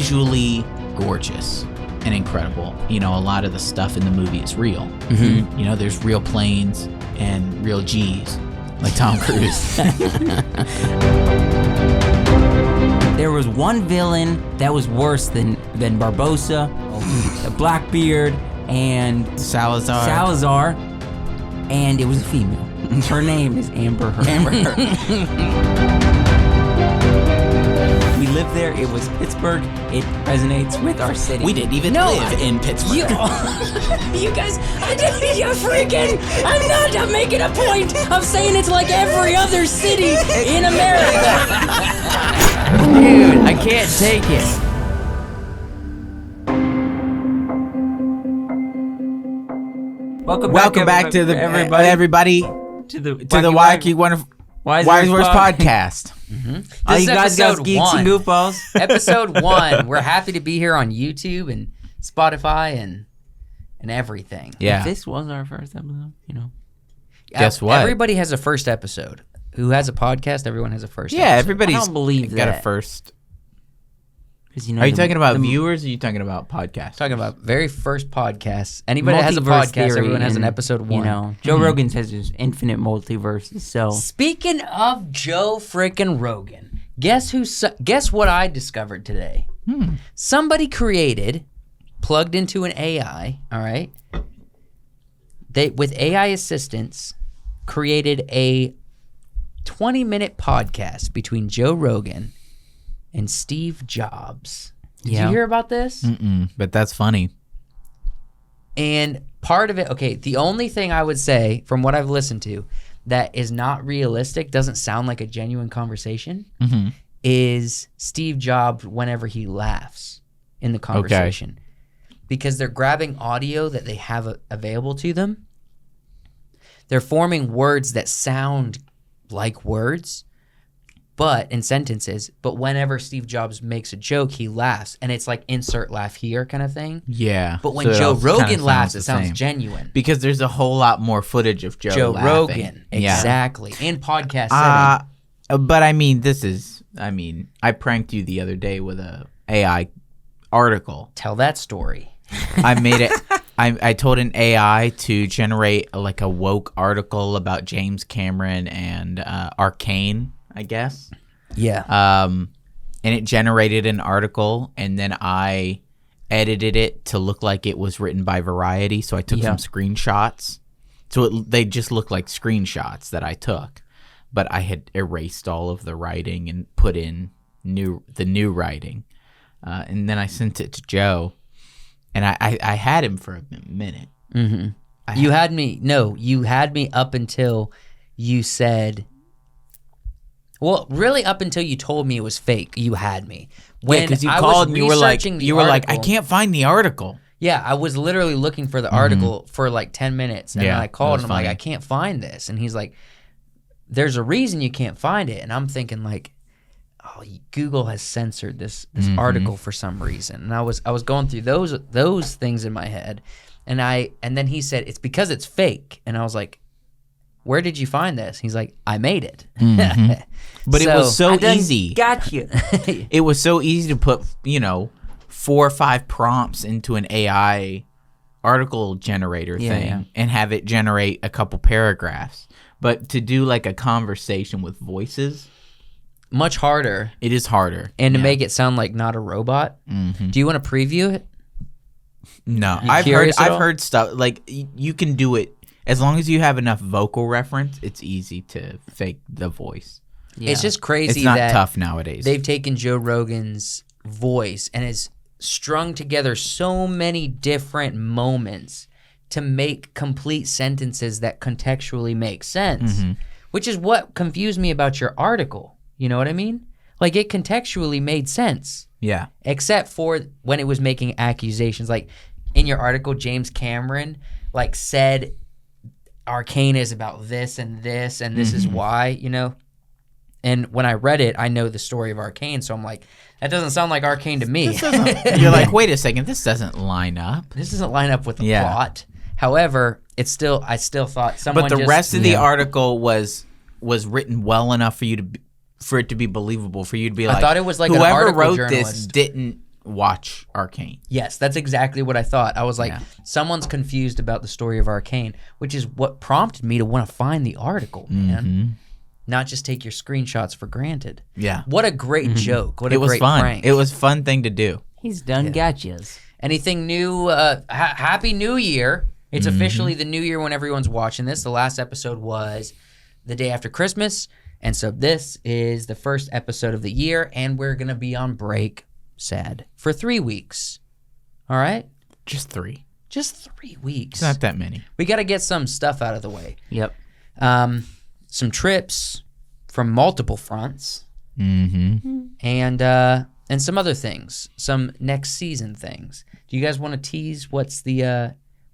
visually gorgeous and incredible. You know, a lot of the stuff in the movie is real. Mm-hmm. You know, there's real planes and real G's, like Tom Cruise. There was one villain that was worse than Barbossa, Blackbeard, and Salazar, and it was a female. Her name is Amber Heard. We lived there. It was Pittsburgh. It resonates with our city. We didn't even live in Pittsburgh. You guys, I'm making a point of saying it's like every other city in America. Dude, I can't take it. Welcome back to everybody to the Wacky Wonderful Wiseworks podcast. Mm-hmm. This you guys got geeks and goofballs. Episode 1. We're happy to be here on YouTube and Spotify and everything. Yeah. If this was our first episode, you know. Guess what? Everybody has a first episode. Who has a podcast? Everyone has a first episode. Everybody's I don't believe got that. a first. You know, are you talking about viewers or are you talking about podcasts? Talking about very first podcasts. Anybody that has a podcast, everyone has an episode 1. You know, Joe Rogan says there's infinite multiverses. So speaking of Joe freaking Rogan, guess what I discovered today? Somebody plugged into an AI, all right? They, with AI assistance, created a 20-minute podcast between Joe Rogan and Steve Jobs. Did you hear about this? But that's funny. And part of it, okay, the only thing I would say from what I've listened to that is not realistic, doesn't sound like a genuine conversation, is Steve Jobs whenever he laughs in the conversation. Okay. Because they're grabbing audio that they have available to them. They're forming words that sound like words, but in sentences. But whenever Steve Jobs makes a joke, he laughs, and it's like insert laugh here kind of thing. Yeah. But when Joe Rogan laughs, it sounds genuine. Because there's a whole lot more footage of Joe laughing. Rogan, exactly, in podcast setting. But I mean, I pranked you the other day with a AI article. Tell that story. I made it. I told an AI to generate like a woke article about James Cameron and Arcane, I guess. Yeah. And it generated an article, and then I edited it to look like it was written by Variety. So I took some screenshots. So they just look like screenshots that I took, but I had erased all of the writing and put in the new writing, and then I sent it to Joe. And I had him for a minute. Mm-hmm. You had me up until you said, well, really up until you told me it was fake. You had me. Because you called and you were like, I can't find the article. Yeah, I was literally looking for the article for like 10 minutes. And then I called and I'm like, I can't find this. And he's like, there's a reason you can't find it. And I'm thinking like, oh, Google has censored this article for some reason. And I was going through those things in my head, and then he said it's because it's fake, and I was like, where did you find this? He's like, I made it. But it was so easy. Got you. It was so easy to put 4 or 5 prompts into an AI article generator thing and have it generate a couple paragraphs. But to do like a conversation with voices, much harder. It is harder. And to make it sound like not a robot. Do you want to preview it? No. I've heard stuff like you can do it as long as you have enough vocal reference. It's easy to fake the voice. Yeah. It's just crazy. It's not that tough nowadays. They've taken Joe Rogan's voice and has strung together so many different moments to make complete sentences that contextually make sense, which is what confused me about your article. You know what I mean? Like, it contextually made sense. Yeah. Except for when it was making accusations. Like, in your article, James Cameron, like, said Arcane is about this and this is why, you know? And when I read it, I know the story of Arcane, so I'm like, that doesn't sound like Arcane to me. You're like, wait a second, this doesn't line up. This doesn't line up with the plot. However, I still thought someone But the rest of the article was written well enough for it to be believable, for you to be like, I thought it was like whoever an article wrote journalist. this didn't watch Arcane. Yes, that's exactly what I thought. I was like, someone's confused about the story of Arcane, which is what prompted me to want to find the article, man. Not just take your screenshots for granted. Yeah. What a great joke. What a great fun. prank. It was a fun thing to do. He's done gotchas. Anything new? Happy New Year. It's officially the new year when everyone's watching this. The last episode was the day after Christmas. And so this is the first episode of the year, and we're going to be on break, sad, for 3 weeks. All right? Just 3. Just 3 weeks. It's not that many. We got to get some stuff out of the way. Yep. Some trips from multiple fronts. And some other things. Some next season things. Do you guys want to tease what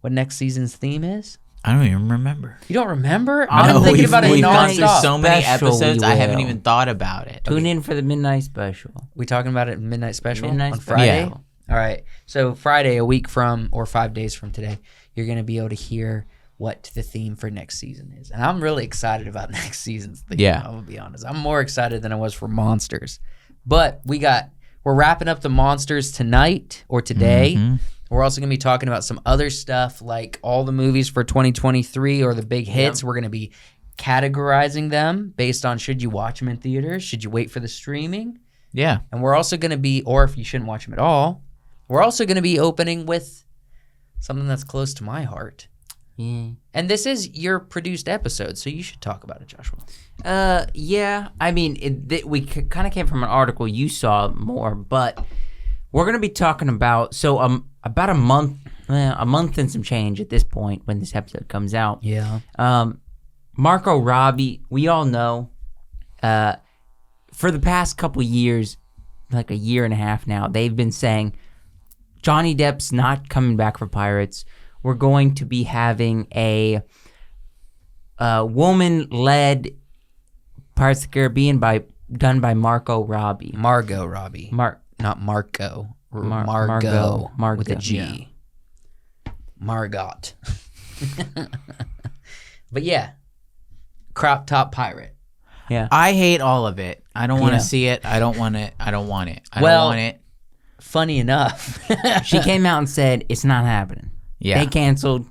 next season's theme is? I don't even remember. You don't remember? I'm thinking about it we've gone through nonstop. so many Special, episodes, we I haven't will. even thought about it. Tune in for the midnight special. We talking about it in Midnight Special Midnight on Special. Friday? Yeah. All right. So Friday, a week from, or 5 days from today, you're going to be able to hear what the theme for next season is. And I'm really excited about next season's theme. Yeah. I'm going to be honest. I'm more excited than I was for Monsters. But we're wrapping up the Monsters tonight or today. We're also going to be talking about some other stuff like all the movies for 2023 or the big hits. We're going to be categorizing them based on should you watch them in theaters, should you wait for the streaming. Yeah. And we're also going to be, or if you shouldn't watch them at all, we're also going to be opening with something that's close to my heart. Yeah. And this is your produced episode, so you should talk about it, Joshua. Yeah. I mean, we kind of came from an article you saw more, but we're going to be talking about, about a month and some change at this point when this episode comes out. Yeah. Margot Robbie, we all know, for the past couple years, like a year and a half now, they've been saying, Johnny Depp's not coming back for Pirates. We're going to be having a woman-led Pirates of the Caribbean done by Margot Robbie. Margot Robbie. Not Marco. Margot. With a G. Yeah. Margot. But yeah. Crop top pirate. Yeah. I hate all of it. I don't want to see it. I don't want it. I don't want it. I don't want it. Funny enough. She came out and said, it's not happening. Yeah. They canceled,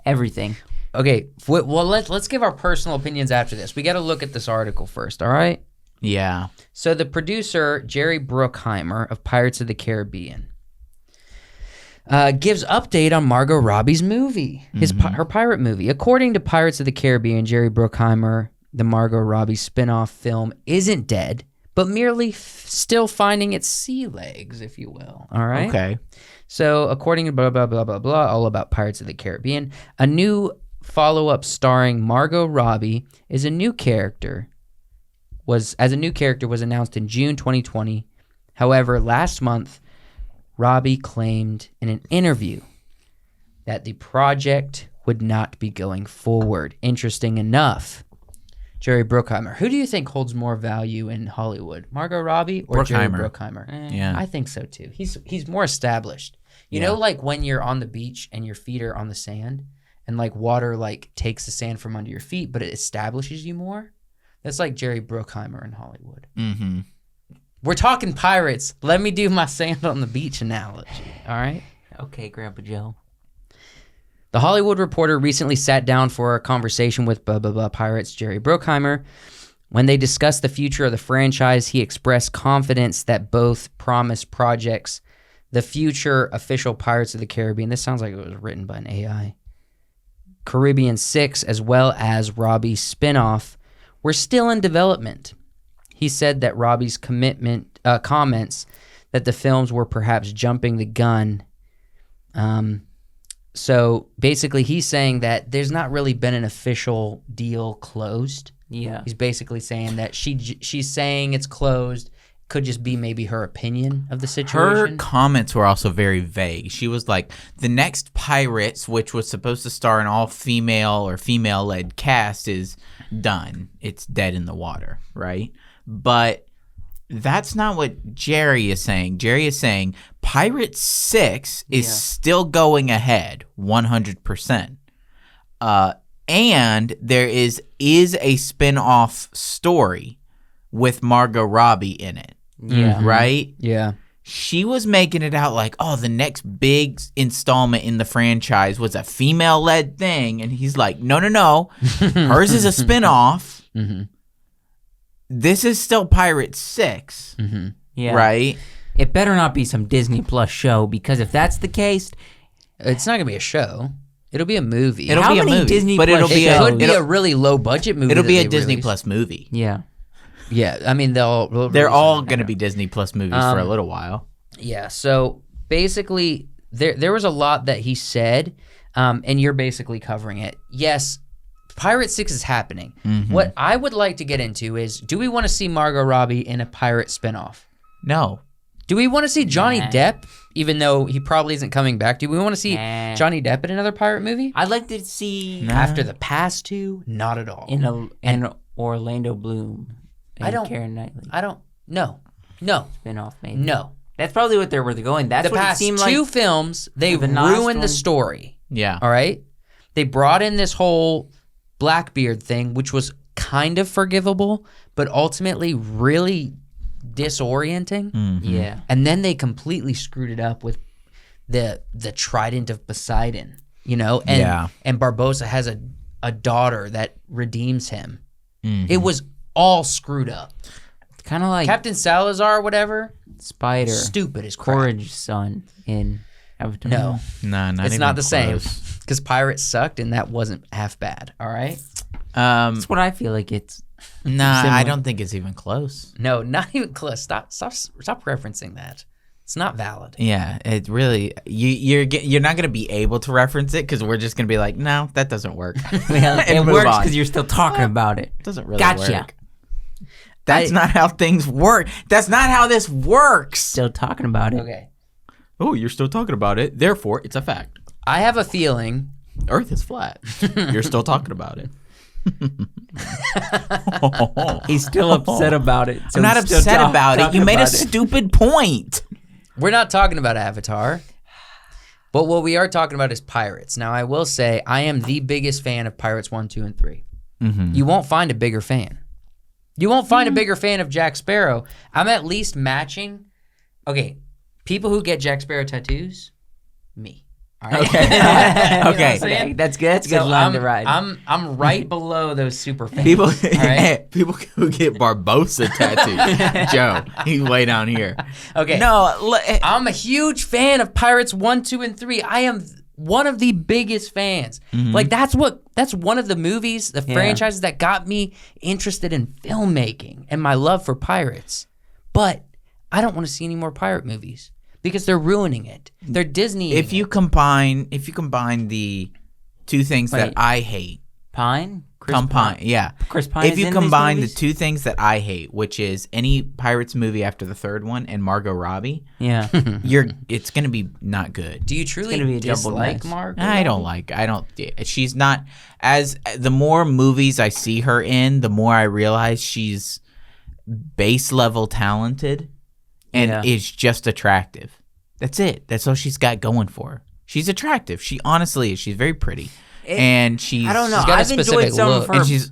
everything. Okay. Well, let's give our personal opinions after this. We got to look at this article first, all right? Yeah. So the producer, Jerry Bruckheimer of Pirates of the Caribbean, gives update on Margot Robbie's movie, her pirate movie. According to Pirates of the Caribbean, Jerry Bruckheimer, the Margot Robbie spin-off film, isn't dead, but merely still finding its sea legs, if you will. All right? Okay. So according to blah, blah, blah, blah, blah, all about Pirates of the Caribbean, a new follow-up starring Margot Robbie as a new character was announced in June 2020. However, last month, Robbie claimed in an interview that the project would not be going forward. Interesting enough, Jerry Bruckheimer. Who do you think holds more value in Hollywood, Margot Robbie or Jerry Bruckheimer? Yeah, I think so too. He's more established. You know, like when you're on the beach and your feet are on the sand, and like water like takes the sand from under your feet, but it establishes you more. That's like Jerry Bruckheimer in Hollywood. Mm-hmm. We're talking pirates. Let me do my sand on the beach analogy. All right. Okay, Grandpa Joe. The Hollywood Reporter recently sat down for a conversation with blah, blah, blah Pirates Jerry Bruckheimer. When they discussed the future of the franchise, he expressed confidence that both promised projects, the future official Pirates of the Caribbean, this sounds like it was written by an AI, Caribbean 6, as well as Robbie's spinoff, were still in development. He said that Robbie's comments that the films were perhaps jumping the gun. So basically he's saying that there's not really been an official deal closed. Yeah. He's basically saying that she's saying it's closed. Could just be maybe her opinion of the situation. Her comments were also very vague. She was like, the next Pirates, which was supposed to star an all-female or female-led cast, is done. It's dead in the water, right? But that's not what Jerry is saying. Jerry is saying Pirates 6 is still going ahead 100%. And there is a spin-off story with Margot Robbie in it. Yeah. Right? Yeah. she was making it out like, oh, the next big installment in the franchise was a female-led thing. And he's like, no. Hers is a spinoff. Mm-hmm. This is still Pirate 6. Mm-hmm. Yeah. Right? It better not be some Disney Plus show, because if that's the case... It's not going to be a show. It'll be a movie. It'll How be a many movie, Disney but Plus it'll be shows? It could be a really low-budget movie. It'll be a that they Disney release. Plus movie. Yeah. Yeah, I mean, they're They're all going to be Disney Plus movies for a little while. Yeah, so basically, there was a lot that he said, and you're basically covering it. Yes, Pirate 6 is happening. Mm-hmm. What I would like to get into is, do we want to see Margot Robbie in a pirate spinoff? No. Do we want to see Johnny Nah. Depp, even though he probably isn't coming back? Do we want to see Nah. Johnny Depp in another pirate movie? I'd like to see After the past two? Not at all. in Orlando Bloom and I don't- Keira Knightley No. spinoff, maybe. No. That's probably what they were going. That's The what it past seemed two like. films, they The last ruined the one- story. Yeah. All right. They brought in this whole Blackbeard thing, which was kind of forgivable, but ultimately really disorienting. Mm-hmm. Yeah. And then they completely screwed it up with the Trident of Poseidon, you know? And Yeah. and Barbossa has a daughter that redeems him. Mhm. It was all screwed up. It's kind of like Captain Salazar, whatever, Spider, stupid as crap. Courage son in Avatar. No, No, not it's even not the same. close. Because Pirates sucked, and that wasn't half bad. All right. That's what I feel like it's. Nah, I Similar. don't think it's even close. No, not even close. Stop referencing that. It's not valid. Yeah, it really you're not gonna be able to reference it because we're just gonna be like, no, that doesn't work. Well, And it move works on. because you're still talking about it. It doesn't really Gotcha. work. That's not how things work. That's not how this works. Still talking about it. Okay. Oh, you're still talking about it. Therefore, it's a fact. I have a feeling. Earth is flat. You're still talking about it. He's still upset about it. so I'm not he's still upset about it. talking You made a about it. stupid point. We're not talking about Avatar. But what we are talking about is Pirates. Now, I will say I am the biggest fan of Pirates 1, 2, and 3. Mm-hmm. You won't find a bigger fan. You won't find a bigger fan of Jack Sparrow. I'm at least matching. Okay, people who get Jack Sparrow tattoos, me. All right? Okay. You know what I'm Okay. saying? That's good. That's a good So line to ride. I'm right below those super fans. People, all right? people who get Barbossa tattoos. Joe, he's way down here. Okay. No, I'm a huge fan of Pirates 1, 2, and 3. I am one of the biggest fans. Mm-hmm. Like that's one of the movies, the franchises that got me interested in filmmaking and my love for pirates. But I don't want to see any more pirate movies because they're ruining it. They're Disney. if you combine the two things that I hate, Pine? Chris Chris Pine if is you in these combine the movies? two things that I hate, which is any Pirates movie after the third one and Margot Robbie, Yeah. it's gonna be not good. do you truly gonna be a double dislike mess. Margot? I don't. She's not. As the more movies I see her in, the more I realize she's base level talented and is just attractive. That's it. That's all she's got going for her. She's attractive. She honestly is. She's very pretty. And she's. I don't know. She's got a I've enjoyed specific some look. of And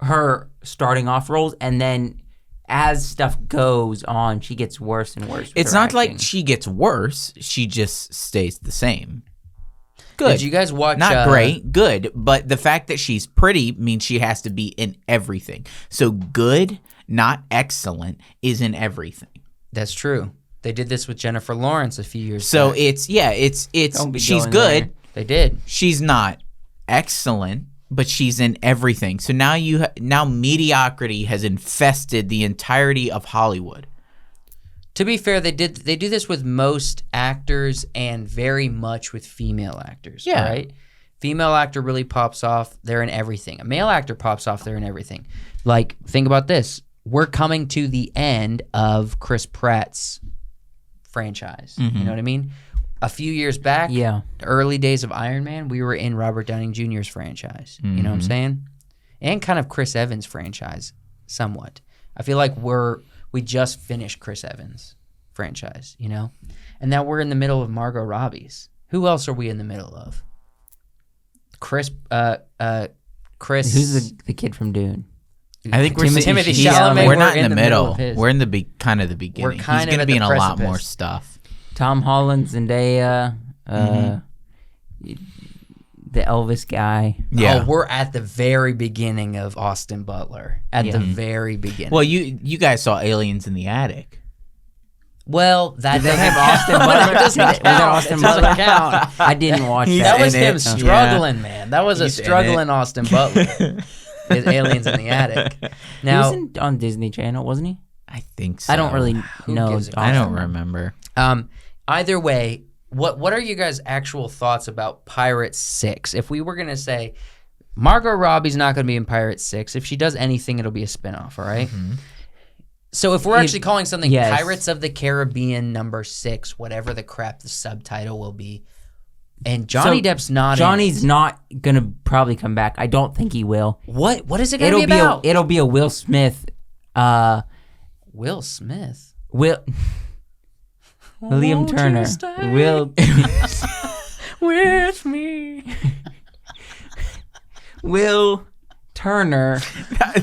her starting off roles, and then as stuff goes on, she gets worse and worse. With It's her not like acting. she gets worse. She just stays the same. Good. Did you guys watch? Not great, good. But the fact that she's pretty means she has to be in everything. So good, not excellent, is in everything. That's true. They did this with Jennifer Lawrence a few years So back. it's Don't be she's going good. there. They did. She's not excellent, but she's in everything. So now now mediocrity has infested the entirety of Hollywood. To be fair, they do this with most actors and very much with female actors. Yeah. Right? Female actor really pops off, they're in everything. A male actor pops off, they're in everything. Like, think about this. We're coming to the end of Chris Pratt's franchise. You know what I mean? A few years back, Yeah. the early days of Iron Man, we were in Robert Downey Jr.'s franchise. You know what I'm saying? And kind of Chris Evans' franchise, somewhat. I feel like we just finished Chris Evans' franchise, you know? And now we're in the middle of Margot Robbie's. Who else are we in the middle of? Chris. Who's the kid from Dune? I think Timothy he's- Chalamet, we're not in the middle middle. of his. We're in the kind of the beginning. We're kind he's of going to at be the in a lot more precipice. stuff. Tom Holland, Zendaya, the Elvis guy. Yeah. Oh, we're at the very beginning of Austin Butler. At the very beginning. Well, you guys saw Aliens in the Attic. Well, that They doesn't have count. Austin Butler. That doesn't Was count. that Austin It doesn't Butler? count. I didn't watch He's that. That was in him it. struggling, man. That was He's a in struggling it. Austin Butler. His Aliens in the Attic. He Now, was on Disney Channel, wasn't he? I think so. I don't really know. gives a- I don't remember. either way, what are you guys' actual thoughts about Pirates 6? If we were going to say Margot Robbie's not going to be in Pirates 6, if she does anything, it'll be a spinoff, all right? So if we're actually calling something Yes. Pirates of the Caribbean #6, whatever the crap the subtitle will be, and Johnny Depp's not Johnny's in it. not gonna probably come back. I don't think he will. What is it going to be about? It'll be a Will Smith. Will Smith. William Won't you Turner. stay Will with me. Will Turner.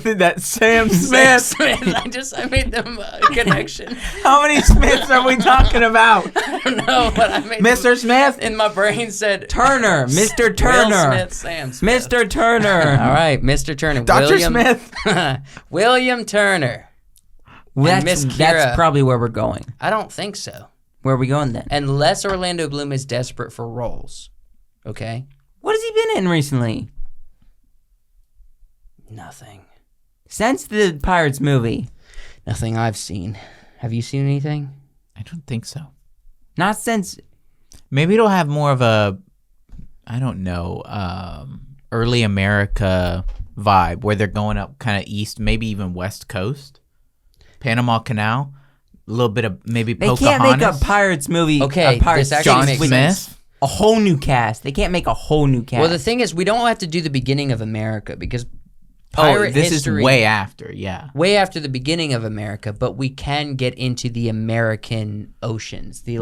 That Sam Sam Smith. Smith. I made them connection. How many Smiths are we talking about? I don't know, but I made Mr. Smith? in my brain said Turner. Mr. Will Turner. Smith, Sam Smith. Mr. Turner. All right, Mr. Turner. Dr. William, Smith? William Turner. Miss That's Kira. probably where we're going. I don't think so. Where are we going then? Unless Orlando Bloom is desperate for roles. Okay? What has he been in recently? Nothing. Since the Pirates movie. Nothing I've seen. Have you seen anything? I don't think so. Not since. Maybe it'll have more of a, I don't know, early America vibe where they're going up kind of east, maybe even west coast. Panama Canal. A little bit of maybe They Pocahontas. can't make a Pirates movie. Okay, a Pirates this actually John makes with Smith. a whole new cast. They can't make a whole new cast. Well, the thing is, we don't have to do the beginning of America because pirate this history is way after, yeah. way after the beginning of America, but we can get into the American oceans, the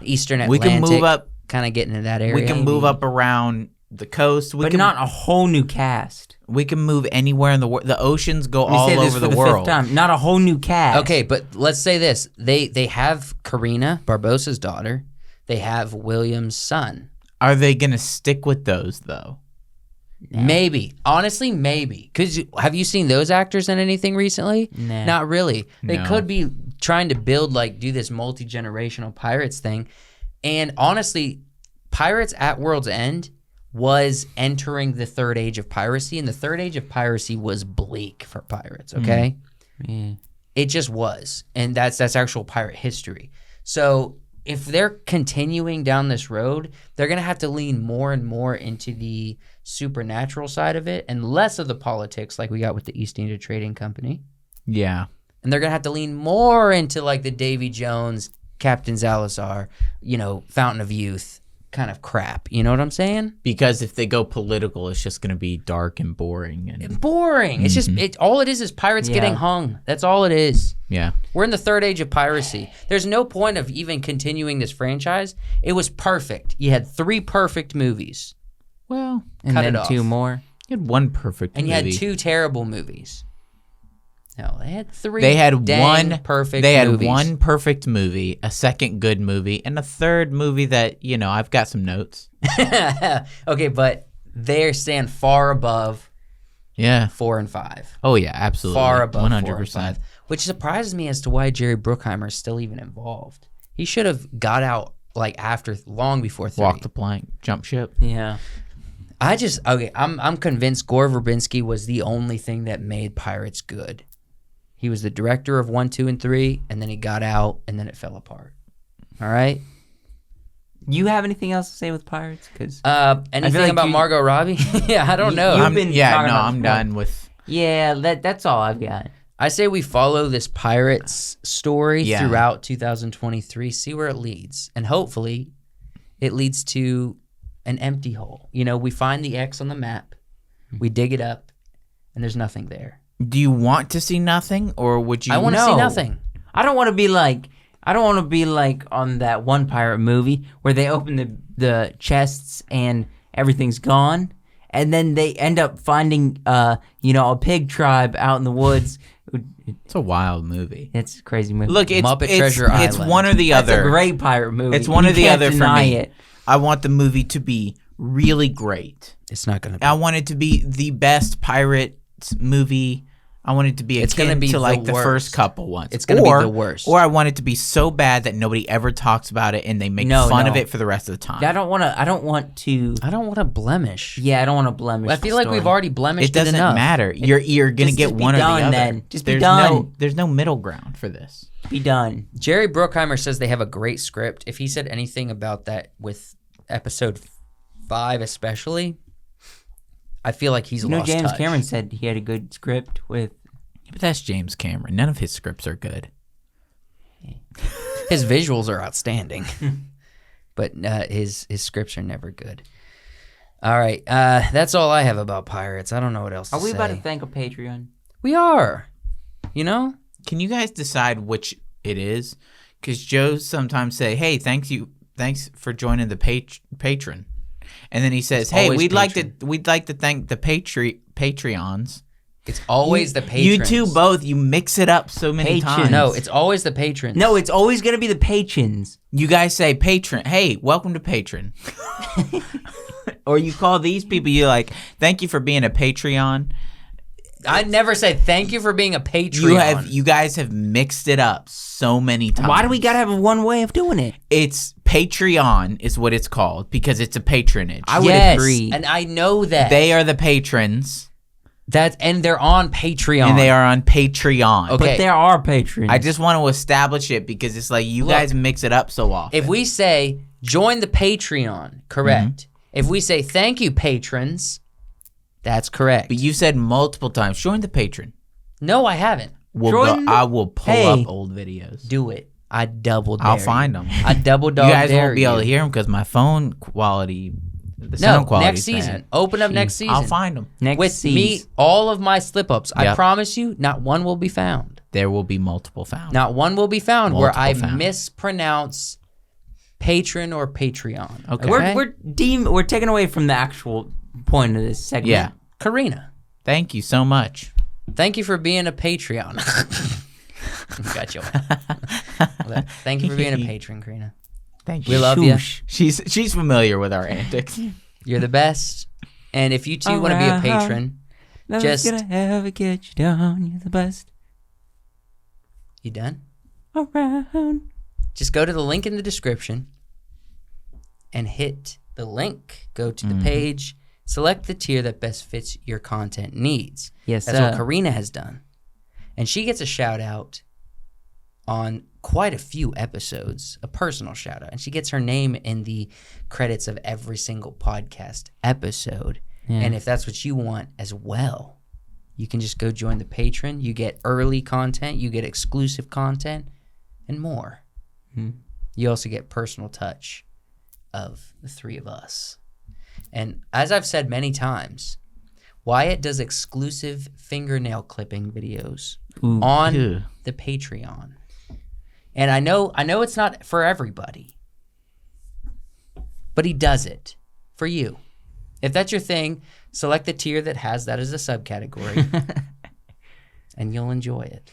Eastern We Atlantic. can move up. kind of get into that area. We can move up around the coast. but not a whole new cast. We can move anywhere in the world. The oceans go We all say this over for the the world. fifth time. Not a whole new cast. Okay, but let's say this: they have Karina Barbossa's daughter. They have William's son. Are they gonna stick with those though? Maybe, honestly, maybe. Cause have you seen those actors in anything recently? Nah. Not really. They No. could be trying to do this multi-generational Pirates thing, and honestly, Pirates at World's End was entering the third age of piracy, and the third age of piracy was bleak for pirates. Okay. Yeah. It just was, and that's actual pirate history. So if they're continuing down this road, they're gonna have to lean more and more into the supernatural side of it, and less of the politics, like we got with the East India Trading Company. Yeah. And they're gonna have to lean more into like the Davy Jones, Captain Salazar, Fountain of Youth kind of crap. You know what I'm saying? Because if they go political, it's just gonna be dark and boring and Boring. It's just all it is pirates getting hung. That's all it is. yeah. We're in the third age of piracy. There's no point of even continuing this franchise. It was perfect. You had 3 perfect movies, Well, And Cut then it off. 2 more. you had one perfect and you movie. had 2 terrible movies. No, they had 3. They had dang one perfect. They had movies. one perfect movie, a second good movie, and a third movie that I've got some notes. Okay, but they stand far above Yeah. 4 and 5. Oh yeah, absolutely. Far above 4 and 100%. 5, which surprises me as to why Jerry Bruckheimer is still even involved. He should have got out long before 3. Walk the plank, jump ship. Yeah. I'm convinced Gore Verbinski was the only thing that made Pirates good. He was the director of 1, 2, and 3, and then he got out, and then it fell apart. All right. You have anything else to say with Pirates? Because Anything like about you- Margot Robbie? Yeah, I don't know. You've been talking about I'm this done with. yeah, that's all I've got. I say we follow this Pirates story Yeah. throughout 2023, see where it leads, and hopefully it leads to an empty hole. We find the X on the map, we dig it up, and there's nothing there. Do you want to see nothing, or would you? I want to see nothing. I don't want to be like on that one pirate movie where they open the chests and everything's gone, and then they end up finding, a pig tribe out in the woods. It's a wild movie. It's a crazy movie. Look, Muppet Treasure It's Island. one or the That's other. a great pirate movie. It's one or the other for me. It. I want the movie to be really great. It's not going to be. I want it to be the best pirates movie. I want it to be gonna akin be to like the the first worst. couple ones. It's going to be the worst. Or I want it to be so bad that nobody ever talks about it and they make fun of it for the rest of the time. I don't want to. I don't want to blemish. Yeah, I don't want to blemish. I feel like we've already blemished It doesn't enough. matter. You're gonna get one or the other. Then. Just be there's done. There's no middle ground for this. Be done. Jerry Bruckheimer says they have a great script. If he said anything about that with episode 5 especially, I feel like he's lost James touch. Cameron said he had a good script with. But that's James Cameron. None of his scripts are good. His visuals are outstanding, but his scripts are never good. All right, that's all I have about pirates. I don't know what else to say. Are we about to thank a Patreon? We are. You know? Can you guys decide which it is? Because Joe sometimes say, "Hey, thanks for joining the patron," and then he says, "Hey, we'd like to thank the Patreons." It's always the patrons. You two both, you mix it up so many times. No, it's always the patrons. No, it's always going to be the patrons. You guys say patron. Hey, welcome to patron. Or you call these people, you're like, thank you for being a Patreon. I never say thank you for being a Patreon. You guys have mixed it up so many times. Why do we got to have one way of doing it? It's Patreon is what it's called because it's a patronage. I would agree. And I know that. They are the patrons. And they're on Patreon. And they are on Patreon. Okay. But there are patrons. I just want to establish it because it's like you guys mix it up so often. If we say join the Patreon, correct. Mm-hmm. If we say thank you, patrons, that's correct. But you said multiple times, join the patron. No, I haven't. I will pull up old videos. Do it. I double dare I'll find them. I double dog dare you guys won't be able to hear them because my phone quality, the sound quality next season. Bad. Open up next season. I'll find them. With season. Me, all of my slip-ups. Yep. I promise you, not one will be found. There will be multiple found. Not one will be found where I mispronounce patron or Patreon. Okay. We're taking away from the actual point of this segment. Yeah. Karina. Thank you so much. Thank you for being a Patreon. Got you. Thank you for being a patron, Karina. Thank you. We love you. She's familiar with our antics. You're the best. And if you too want to be a patron, just gonna ever get you down. You're the best. You done? Around. Just go to the link in the description and hit the link. Go to the page. Select the tier that best fits your content needs. Yes, that's what Karina has done, and she gets a shout out on quite a few episodes, a personal shout out, and she gets her name in the credits of every single podcast episode. Yeah. And if that's what you want as well, you can just go join the Patreon. You get early content, you get exclusive content, and more. Mm-hmm. You also get personal touch of the three of us. And as I've said many times, Wyatt does exclusive fingernail clipping videos on the Patreon. And I know it's not for everybody, but he does it for you. If that's your thing, select the tier that has that as a subcategory, and you'll enjoy it.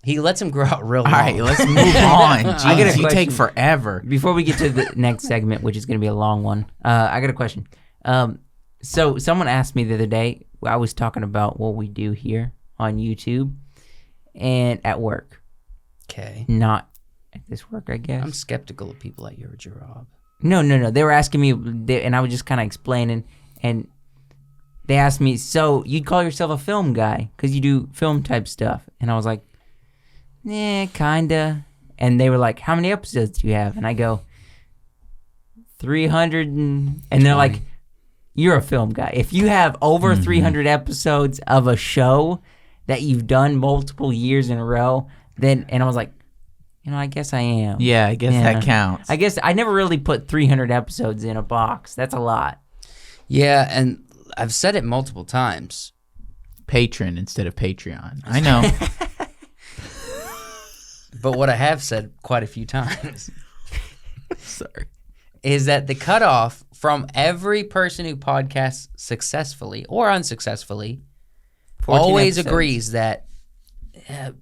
He lets him grow out real long. All right, let's move on. Jeez, you take forever. Before we get to the next segment, which is going to be a long one, I got a question. So someone asked me the other day, I was talking about what we do here on YouTube and at work. Okay. Not at this work, I guess. I'm skeptical of people at your job. No. They were asking me, and I was just kind of explaining, and they asked me, so you'd call yourself a film guy because you do film type stuff? And I was like, kinda. And they were like, how many episodes do you have? And I go, 300 and they're like, you're a film guy. If you have over 300 episodes of a show that you've done multiple years in a row, then, and I was like, I guess I am. Yeah, I guess that counts. I guess I never really put 300 episodes in a box. That's a lot. Yeah, and I've said it multiple times. Patron instead of Patreon. I know. But what I have said quite a few times. Sorry. is that the cutoff from every person who podcasts successfully or unsuccessfully always agrees that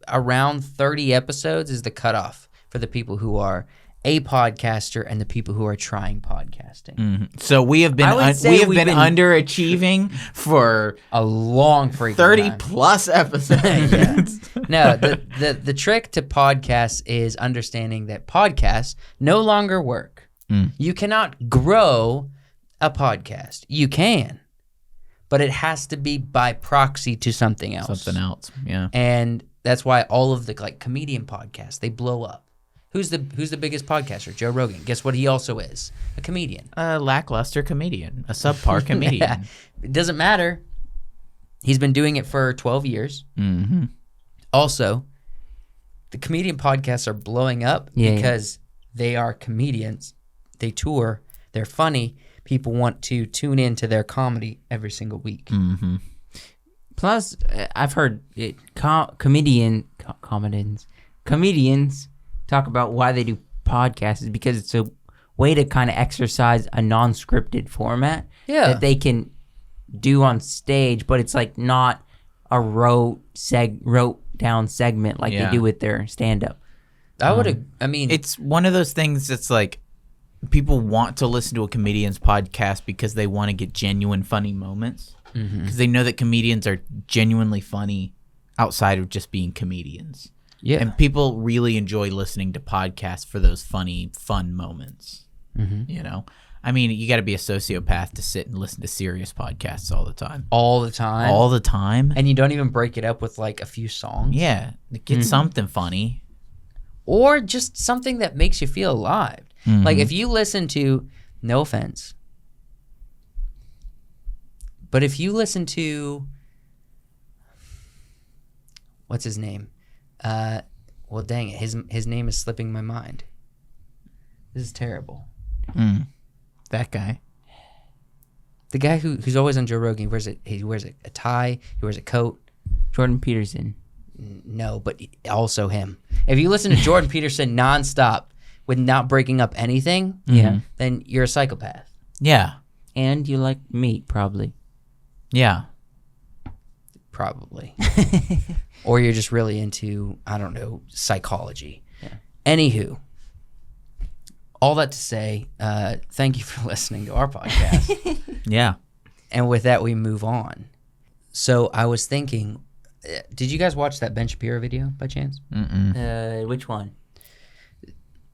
around 30 episodes is the cutoff for the people who are a podcaster and the people who are trying podcasting. Mm-hmm. So we have been underachieving for a long freaking 30 time. plus episodes. No, the trick to podcasts is understanding that podcasts no longer work. You cannot grow a podcast. You can, but it has to be by proxy to something else. Something else, yeah. And that's why all of the comedian podcasts, they blow up. Who's the biggest podcaster? Joe Rogan. Guess what he also is? A comedian. A lackluster comedian. A subpar comedian. Yeah. It doesn't matter. He's been doing it for 12 years. Mm-hmm. Also, the comedian podcasts are blowing up because they are comedians. They tour. They're funny. People want to tune into their comedy every single week. Mm-hmm. Plus, I've heard comedians talk about why they do podcasts is because it's a way to kind of exercise a non-scripted format that they can do on stage, but it's like not a wrote down segment like they do with their stand-up. I mean, it's one of those things that's like people want to listen to a comedian's podcast because they want to get genuine funny moments because they know that comedians are genuinely funny outside of just being comedians. Yeah. And people really enjoy listening to podcasts for those funny, fun moments. You know? I mean, you got to be a sociopath to sit and listen to serious podcasts all the time. All the time? All the time. And you don't even break it up with a few songs? Yeah. Get something funny. Or just something that makes you feel alive. Like if you listen to, no offense, but if you listen to, what's his name? Well, dang it, his name is slipping my mind. This is terrible. That guy. The guy who's always on Joe Rogan, he wears a tie, he wears a coat. Jordan Peterson. No, but also him. If you listen to Jordan Peterson nonstop with not breaking up anything, then you're a psychopath. Yeah. And you like meat, probably. Yeah. Probably. Or you're just really into, I don't know, psychology. Yeah. Anywho, all that to say, thank you for listening to our podcast. Yeah. And with that, we move on. So I was thinking, did you guys watch that Ben Shapiro video by chance? Which one?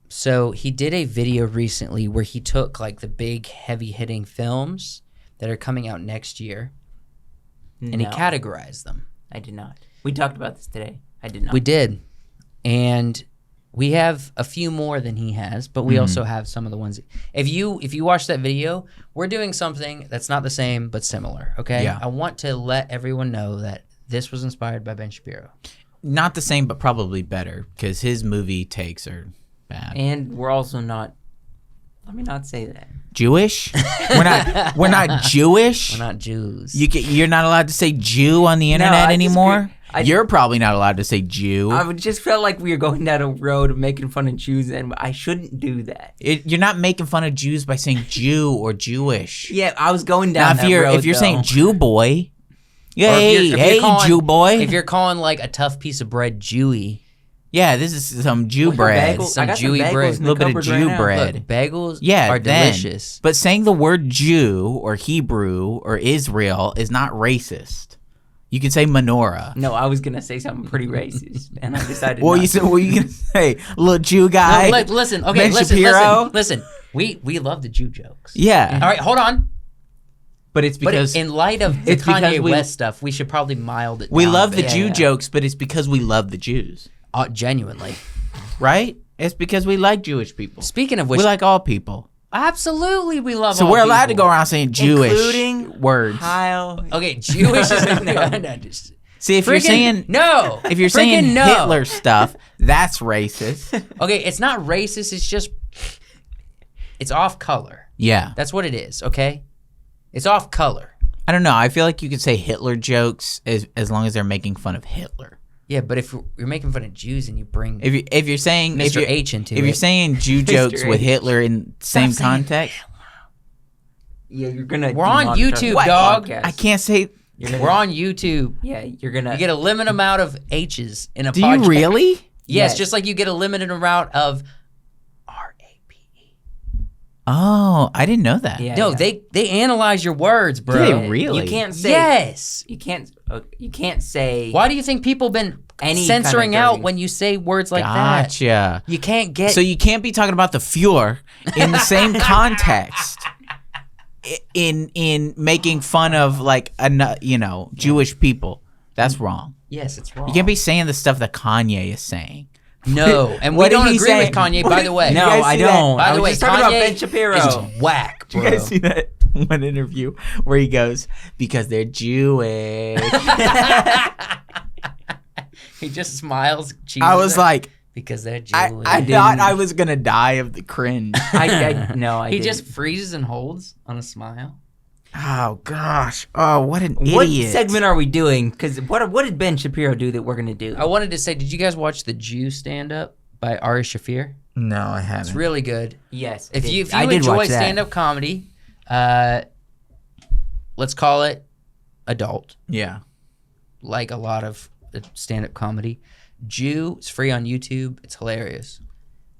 So he did a video recently where he took the big heavy-hitting films that are coming out next year, and he categorized them. I did not. We talked about this today. I did not. We did. And we have a few more than he has, but we also have some of the ones. If you watch that video, we're doing something that's not the same but similar, okay? Yeah. I want to let everyone know that this was inspired by Ben Shapiro. Not the same, but probably better because his movie takes are bad. And we're also not. Let me not say that. Jewish? We're not Jewish. We're not Jews. You're not allowed to say Jew on the internet anymore. You're probably not allowed to say Jew. I just felt like we were going down a road of making fun of Jews, and I shouldn't do that. You're not making fun of Jews by saying Jew or Jewish. Yeah, I was going down now, that road. If you're saying Jew boy, Jew boy. If you're calling a tough piece of bread Jewy. Yeah, this is some Jew bread. Some Jewy bread. A little bit of Jew bread. Look, bagels are then, delicious. But saying the word Jew or Hebrew or Israel is not racist. You can say menorah. No, I was going to say something pretty racist, and I decided What were you going to say? Little Jew guy? No, listen, okay, listen. We love the Jew jokes. Yeah. All right, hold on. But it's because... But in light of the Kanye West stuff, we should probably mild it down. We love the Jew jokes, but it's because we love the Jews. Genuinely. Right? It's because we like Jewish people. Speaking of which... We like all people. Absolutely, we love all people. So we're allowed to go around saying Jewish including words. Kyle. Okay, Jewish is... See, if you're saying... No! If you're saying Hitler stuff, that's racist. Okay, it's not racist, it's just... It's off color. Yeah. That's what it is, okay? It's off color. I don't know. I feel like you could say Hitler jokes as long as they're making fun of Hitler. Yeah, but if you're making fun of Jews and you bring if you're saying Mr. H into if you're saying Jew jokes with Hitler in same context, yeah, you're gonna. We're on YouTube, dog. Podcast. I can't say. We're on YouTube. Yeah, you're gonna. You get a limited amount of H's in a Do podcast. you really? Yes, just like you get a limited amount of RAPE. Oh, I didn't know that. Yeah, No, yeah. they analyze your words, bro. Do they really? You can't say. Yes. You can't say. Why do you think people been Any censoring kind of out dirty. when you say words like that? Gotcha. You can't get. So you can't be talking about the Fuhrer in the same context. In making fun of like Jewish people. That's wrong. Yes, it's wrong. You can't be saying the stuff that Kanye is saying. No, and we What did don't he agree say? with Kanye. What By did- the way, No, You guys I see that? don't. By I the was way, just talking about Kanye Ben Shapiro. is whack, bro. You guys see that one interview where he goes, because they're Jewish. He just smiles. I was like, because they're Jewish. I thought I was gonna die of the cringe. I He didn't. just freezes and holds on a smile. Oh gosh! Oh, what an What idiot! segment are we doing? Because what did Ben Shapiro do that we're gonna do? I wanted to say, did you guys watch the Jew stand-up by Ari Shafir? No, I haven't. It's really good. Yes. If you I did enjoy watch that. stand-up comedy, let's call it adult, Yeah. like a lot of stand-up comedy. Jew is free on YouTube. It's hilarious.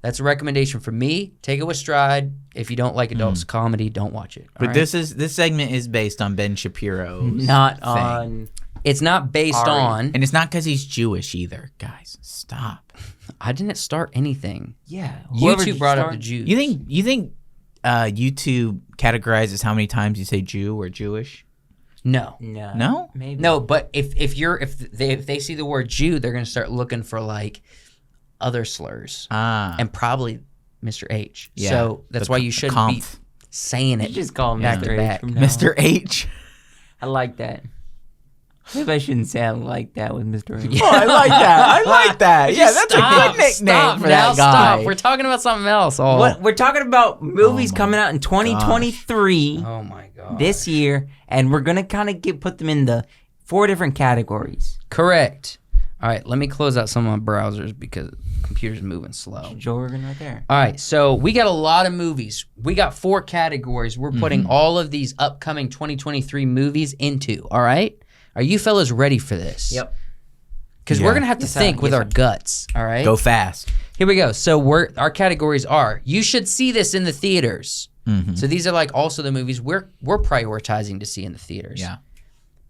That's a recommendation from me. Take it with stride. If you don't like adults comedy, don't watch it. But all right? this segment is based on Ben Shapiro's Not thing. on. It's not based Ari. on. And it's not because he's Jewish either, guys. Stop. I didn't start anything. Yeah. whoever YouTube brought up started- the Jews. You think YouTube categorizes how many times you say Jew or Jewish? No. No. No? Maybe. No, but if they see the word Jew, they're gonna start looking for like other slurs and probably Mr. H. Yeah, So that's why you shouldn't be Conf. saying it. You just call him back Mr. to H back. from now on. Mr. H. I like that. Maybe I shouldn't sound like that with Mr. H. Oh, I like that. I like that. Yeah, that's a good nickname Stop for now. that guy. Stop. We're talking about something else. Oh, What we're talking about movies Oh my coming out in 2023 oh my god. this year, and we're gonna kind of put them in the 4 different categories. Correct. All right, let me close out some of my browsers because the computer's moving slow. Joe Rogan right there. All right, so we got a lot of movies. We got 4 categories. We're putting all of these upcoming 2023 movies into. All right, are you fellas ready for this? Yep. Because Yeah. we're gonna have to Yes, sir. think with Yes, our guts. All right. Go fast. Here we go. So our categories are: you should see this in the theaters. So these are like also the movies we're prioritizing to see in the theaters. Yeah.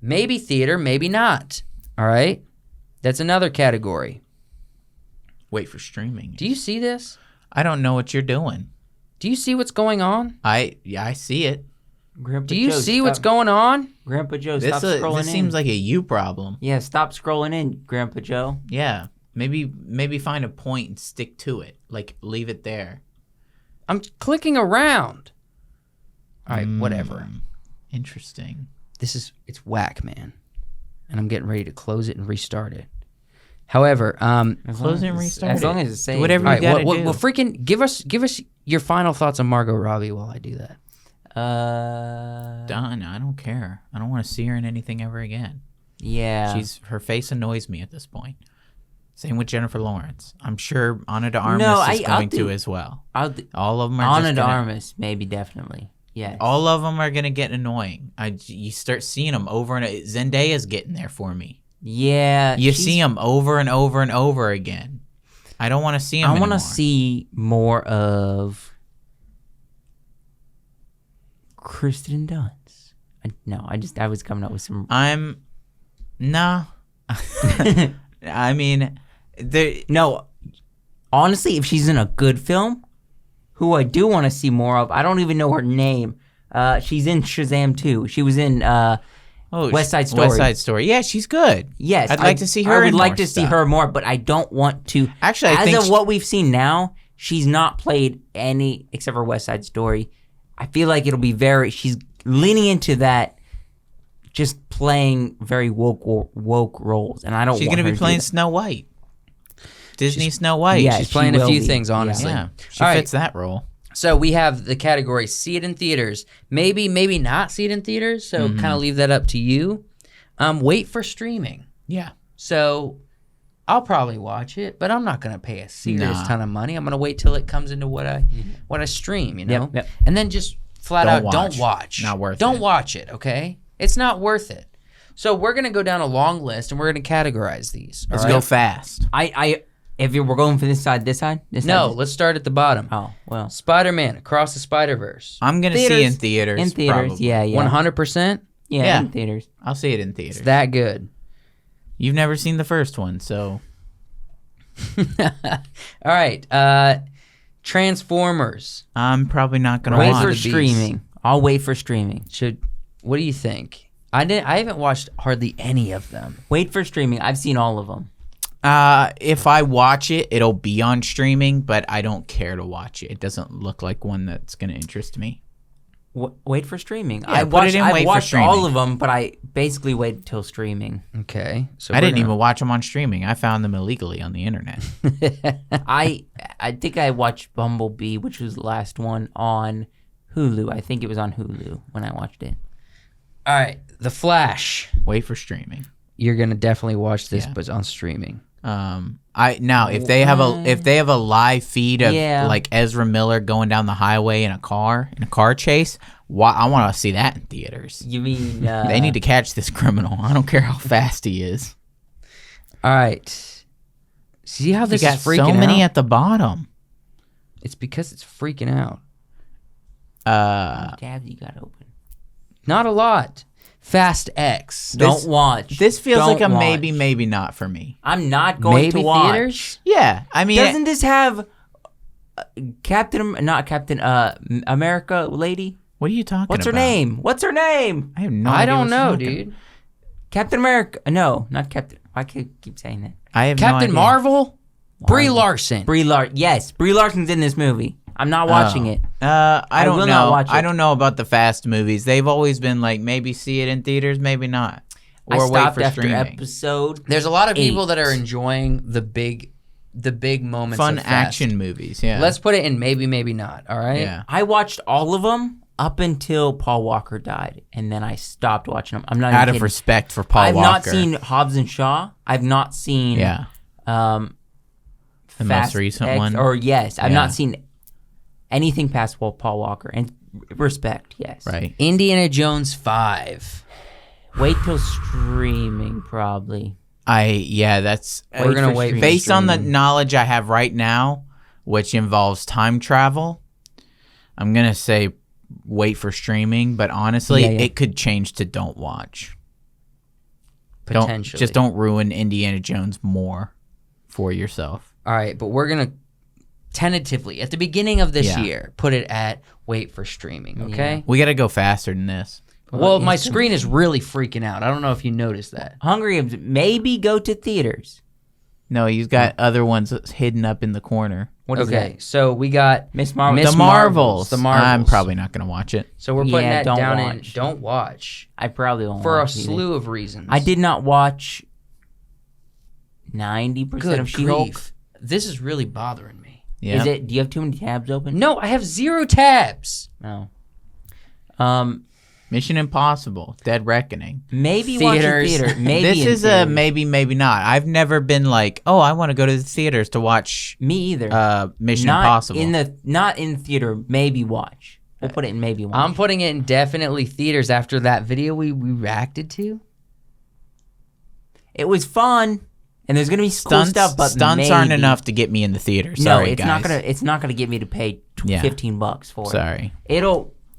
Maybe theater, maybe not. All right. That's another category. Wait for streaming. Do you see this? I don't know what you're doing. Do you see what's going on? I see it. Grandpa Do you Joe, see what's stop- going on? Grandpa Joe, This stop scrolling this in. seems like a you problem. Yeah, stop scrolling in, Grandpa Joe. Yeah. Maybe find a point and stick to it. Like leave it there. I'm clicking around. All right, whatever. Interesting. It's whack, man. And I'm getting ready to close it and restart it. However, Close and restart. As long as it's safe. Whatever all you right, gotta do. well, freaking give us your final thoughts on Margot Robbie while I do that. Done. I don't care. I don't want to see her in anything ever again. Yeah. Her face annoys me at this point. Same with Jennifer Lawrence. I'm sure Ana de Armas No, is I'll going do- to as well. I'll All of them are Ana just de gonna, Armas, maybe, definitely. Yeah. all of them are gonna get annoying. You start seeing them over and Zendaya's getting there for me. Yeah. You she's- see them over and over and over again. I don't want to see them. I want to anymore. see more of Kristen Dunst. I was coming up with some. No. I mean, No, honestly, if she's in a good film, who I do want to see more of, I don't even know her name. She's in Shazam 2. She was in West Side Story. West Side Story. Yeah, she's good. Yes, I'd like to see her. I would in like more to see stuff. her more, but I don't want to. Actually, I as think of what we've seen now, she's not played any except for West Side Story. I feel like it'll be she's leaning into that, just playing very woke roles, and I don't. she's want going to her be do playing that. Snow White. Disney Snow White. Yeah, She's she playing a will few be. things, honestly. Yeah, she All right. fits that role. So we have the category see it in theaters. Maybe not see it in theaters. So kind of leave that up to you. Wait for streaming. Yeah. So I'll probably watch it, but I'm not gonna pay a serious ton of money. I'm gonna wait till it comes into what I stream, you know? Yep. And then just flat out don't watch. Not worth it. Don't watch it, okay? It's not worth it. So we're gonna go down a long list and we're gonna categorize these. Let's go fast. If we're going for this side, Let's start at the bottom. Oh, well. Spider-Man Across the Spider-Verse. I'm gonna see in theaters. In theaters, probably. yeah. 100%? Yeah, in theaters. I'll see it in theaters. It's that good. You've never seen the first one, so. All right. Transformers. I'm probably not gonna Wait watch for it. streaming. I'll wait for streaming. What do you think? I haven't watched hardly any of them. Wait for streaming. I've seen all of them. If I watch it, it'll be on streaming, but I don't care to watch it. It doesn't look like one that's gonna interest me. Wait for streaming. Yeah, I've watched all of them, but I basically wait until streaming. Okay. So I didn't even watch them on streaming. I found them illegally on the internet. I think I watched Bumblebee, which was the last one, on Hulu. I think it was on Hulu when I watched it. All right. The Flash. Wait for streaming. You're gonna definitely watch this, but on streaming. If they have a live feed of like Ezra Miller going down the highway in a car chase, I want to see that in theaters. You mean they need to catch this criminal? I don't care how fast he is. All right. See how this got is freaking so many out? at the bottom. It's because it's freaking out. tabs you got open? Not a lot. Fast X. Don't watch. This feels Don't like a watch. maybe not for me. I'm not going to watch. Theaters? Yeah, I mean, Doesn't this have America lady? what are you talking about? What's her name? What's her name? I have no I idea don't what know, you're talking- dude. Captain America. No, not Captain. Why can't I keep saying that? I have no Captain idea. Marvel? Brie Larson. Yes, Brie Larson's in this movie. I'm not watching it. I don't will know. not watch it. I don't know about the Fast movies. They've always been like maybe see it in theaters, maybe not, I or wait stopped for after streaming. episode. There's a lot of people 8. that are enjoying the big moments Fun of Fast. action movies. Yeah. Let's put it in maybe not. All right. Yeah. I watched all of them up until Paul Walker died, and then I stopped watching them. I'm not Out even of kidding. respect for Paul I've Walker. not seen Hobbs and Shaw. I've not seen Yeah. The Fast most recent X, one. Or yes, I've Yeah. not seen anything past Paul Walker. And respect, yes. Right. Indiana Jones 5. Wait till streaming, probably. That's We're gonna wait for based on the streaming. knowledge I have right now, which involves time travel. I'm gonna say wait for streaming, but honestly, Yeah. it could change to don't watch. Potentially. Don't ruin Indiana Jones more for yourself. All right, but we're going to tentatively, at the beginning of this Yeah. year, put it at wait for streaming, okay? We got to go faster than this. Well, my screen is really freaking out. I don't know if you noticed that. Hungry Games, maybe go to theaters. No, you've got other ones hidden up in the corner. What is Okay, that? so we got Miss Marvel. Miss The Marvels. Marvels. The Marvels. I'm probably not going to watch it. So we're putting Yeah, that don't down watch. in don't watch I probably won't for a watch either. slew of reasons. I did not watch 90% Good of She-Hulk. grief. This is really bothering me. Yeah. Is it? Do you have too many tabs open? No, I have 0 tabs. No. Mission Impossible, Dead Reckoning. Maybe Theaters. watch a theater. Maybe This in is a theaters. maybe not. I've never been like, oh, I want to go to the theaters to watch Me either. Mission not Impossible. not in theater. Maybe watch. We'll put it in maybe watch. I'm putting it in definitely theaters after that video we reacted to. It was fun, and there's gonna be cool stuff, but stunts maybe. aren't enough to get me in the theater. No, Sorry, it's guys. not gonna. It's not gonna get me to pay Yeah. $15 for it. Sorry.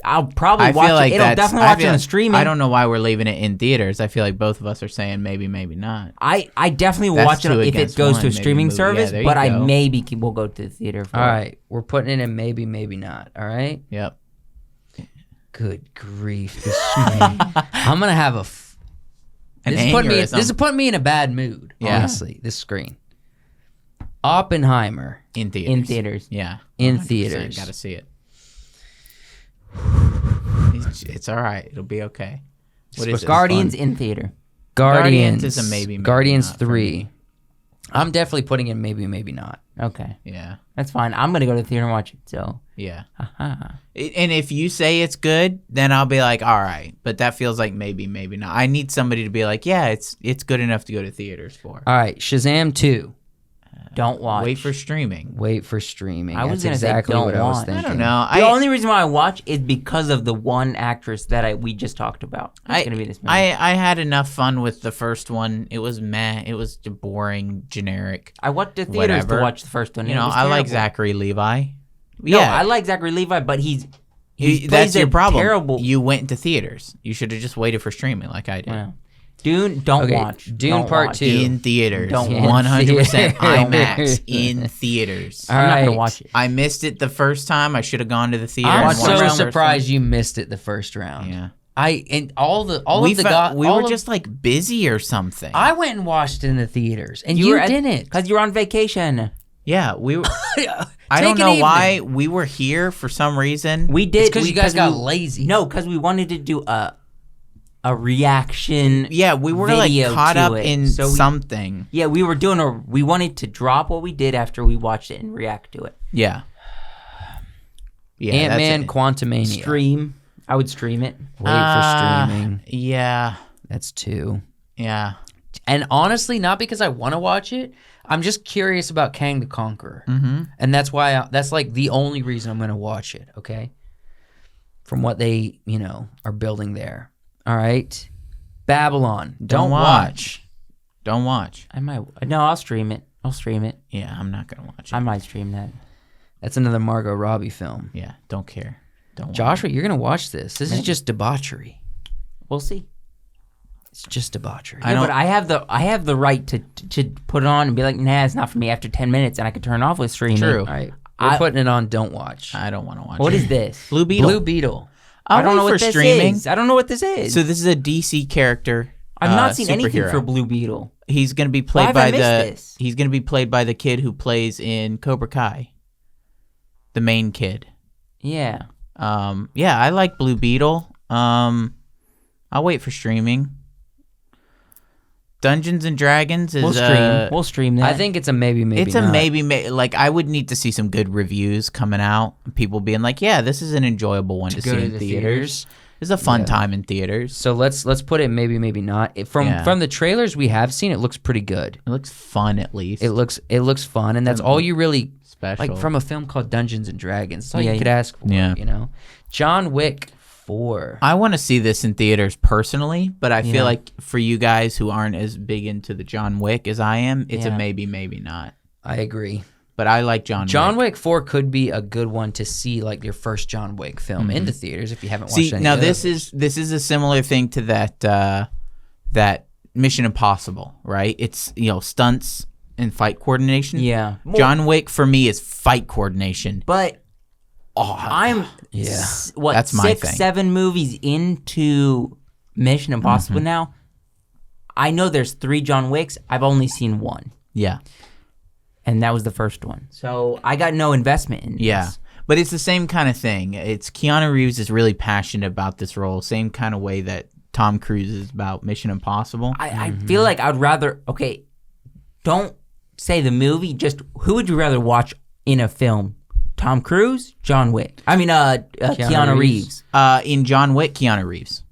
I'll probably I watch feel like it. It'll that's- definitely I watch it feel- on streaming. I don't know why we're leaving it in theaters. I feel like both of us are saying maybe not. I definitely will That's watch it 2 if it against goes 1, to a maybe streaming movie. service, Yeah, there but you I go. maybe will go to the theater for All it. right, we're putting it in maybe not. All right. Yep. Good grief! This screen. I'm gonna have An this aneurysm. is putting me in a bad mood. Yeah. Honestly, this screen. Oppenheimer in theaters. In theaters. Yeah. in 100%. theaters. Gotta see it. It's all right. It'll be okay. What is it? Guardians Fun? in theater. Guardians Guardians is a maybe Guardians not for 3. me. I'm definitely putting in maybe, maybe not. Okay. Yeah. That's fine. I'm going to go to the theater and watch it, so. Yeah. Uh-huh. And if you say it's good, then I'll be like, all right. But that feels like maybe, maybe not. I need somebody to be like, yeah, it's good enough to go to theaters for. All right, Shazam 2. Don't watch. Wait for streaming. Wait for streaming. I was That's gonna say exactly don't what I was watch. thinking. I don't know. The only reason why I watch is because of the one actress that we just talked about. It's going to be this movie. I had enough fun with the first one. It was meh. It was boring, generic. I went to theaters Whatever. to watch the first one. You know, I like Zachary Levi. No, Yeah, I like Zachary Levi, but he that's plays your a problem. terrible. You went to theaters. You should have just waited for streaming like I did. Well, Dune, don't Okay, watch. Dune Don't Part watch. 2. In theaters. Don't watch. 100% IMAX. Theaters. In theaters. All I'm not going right. to watch it. I missed it the first time. I should have gone to the theater. I'm and watched watched so it the first surprised you missed it the first round. Yeah. We were just like busy or something. I went and watched it in the theaters, and you were didn't. Because you were on vacation. Yeah, we were. I Take don't an know evening. why we were here for some reason. We did. It's because you guys got we- lazy. No, because we wanted to do a reaction. Yeah, we were like video caught to up it. in So we- something. Yeah, we were doing we wanted to drop what we did after we watched it and react to it. Yeah. Yeah. Ant-Man that's Quantumania. Stream. I would stream it. Wait for streaming. Yeah. That's 2. Yeah. And honestly, not because I want to watch it. I'm just curious about Kang the Conqueror. Mm-hmm. And that's why that's like the only reason I'm going to watch it, okay? From what they, are building there. All right. Babylon. Don't watch. Don't watch. I might. No, I'll stream it. I'll stream it. Yeah, I'm not gonna watch it. I might stream that. That's another Margot Robbie film. Yeah, don't care. Don't watch. Joshua, you're going to watch this. This is just debauchery. We'll see. It's just debauchery. Yeah, but I have the right to put it on and be like, nah, it's not for me after 10 minutes, and I could turn off with streaming. True. All right. We're putting it on Don't Watch. I don't want to watch What it. is this? Blue Beetle? Blue Beetle. I don't know for what this streaming. is. I don't know what this is. So this is a DC character. I've not seen anything superhero. for Blue Beetle. He's going to be Why played have by I missed this? He's going to be played by the kid who plays in Cobra Kai. The main kid. Yeah. Yeah, I like Blue Beetle. I'll wait for streaming. Dungeons and Dragons is We'll stream that. I think it's a maybe, maybe it's not. a maybe. Like I would need to see some good reviews coming out. People being like, "Yeah, this is an enjoyable one to go see to in the theaters. It's a fun time in theaters. So let's put it maybe, maybe not. From the trailers we have seen, it looks pretty good. It looks fun at least. It looks fun, and that's all you really special. like from a film called Dungeons and Dragons. That's all Yeah, you could ask for. Yeah. John Wick 4. I want to see this in theaters personally, but I feel like for you guys who aren't as big into the John Wick as I am, it's a maybe, maybe not. I agree. But I like John Wick. John Wick 4 could be a good one to see, like your first John Wick film in the theaters if you haven't watched See, any now of this those. is a similar thing to that Mission Impossible, right? It's stunts and fight coordination. Yeah. John Wick for me is fight coordination. But I'm That's my 6, thing. 7 movies into Mission Impossible now. I know there's 3 John Wicks. I've only seen 1. Yeah. And that was the first one. So I got no investment in Yeah. this. But it's the same kind of thing. It's Keanu Reeves is really passionate about this role, same kind of way that Tom Cruise is about Mission Impossible. I feel like I'd rather, don't say the movie, just who would you rather watch in a film? Tom Cruise, John Wick. I mean, Keanu Reeves. In John Wick, Keanu Reeves.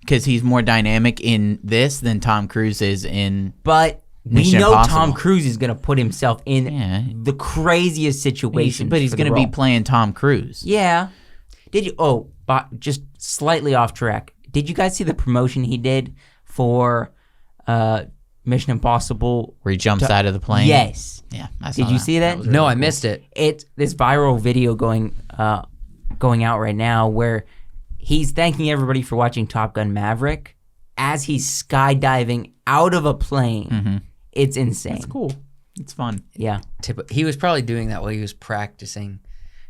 Because he's more dynamic in this than Tom Cruise is in... But we Mission know Impossible. Tom Cruise is going to put himself in the craziest situations. But he's going to be playing Tom Cruise. Yeah. Did you? Just slightly off track. Did you guys see the promotion he did for Mission Impossible? Where he jumps out of the plane? Yes. Yeah. I saw Did you see that? was No, really I cool. missed it. It's this viral video going out right now where he's thanking everybody for watching Top Gun Maverick as he's skydiving out of a plane. Mm-hmm. It's insane. It's cool. It's fun. Yeah. He was probably doing that while he was practicing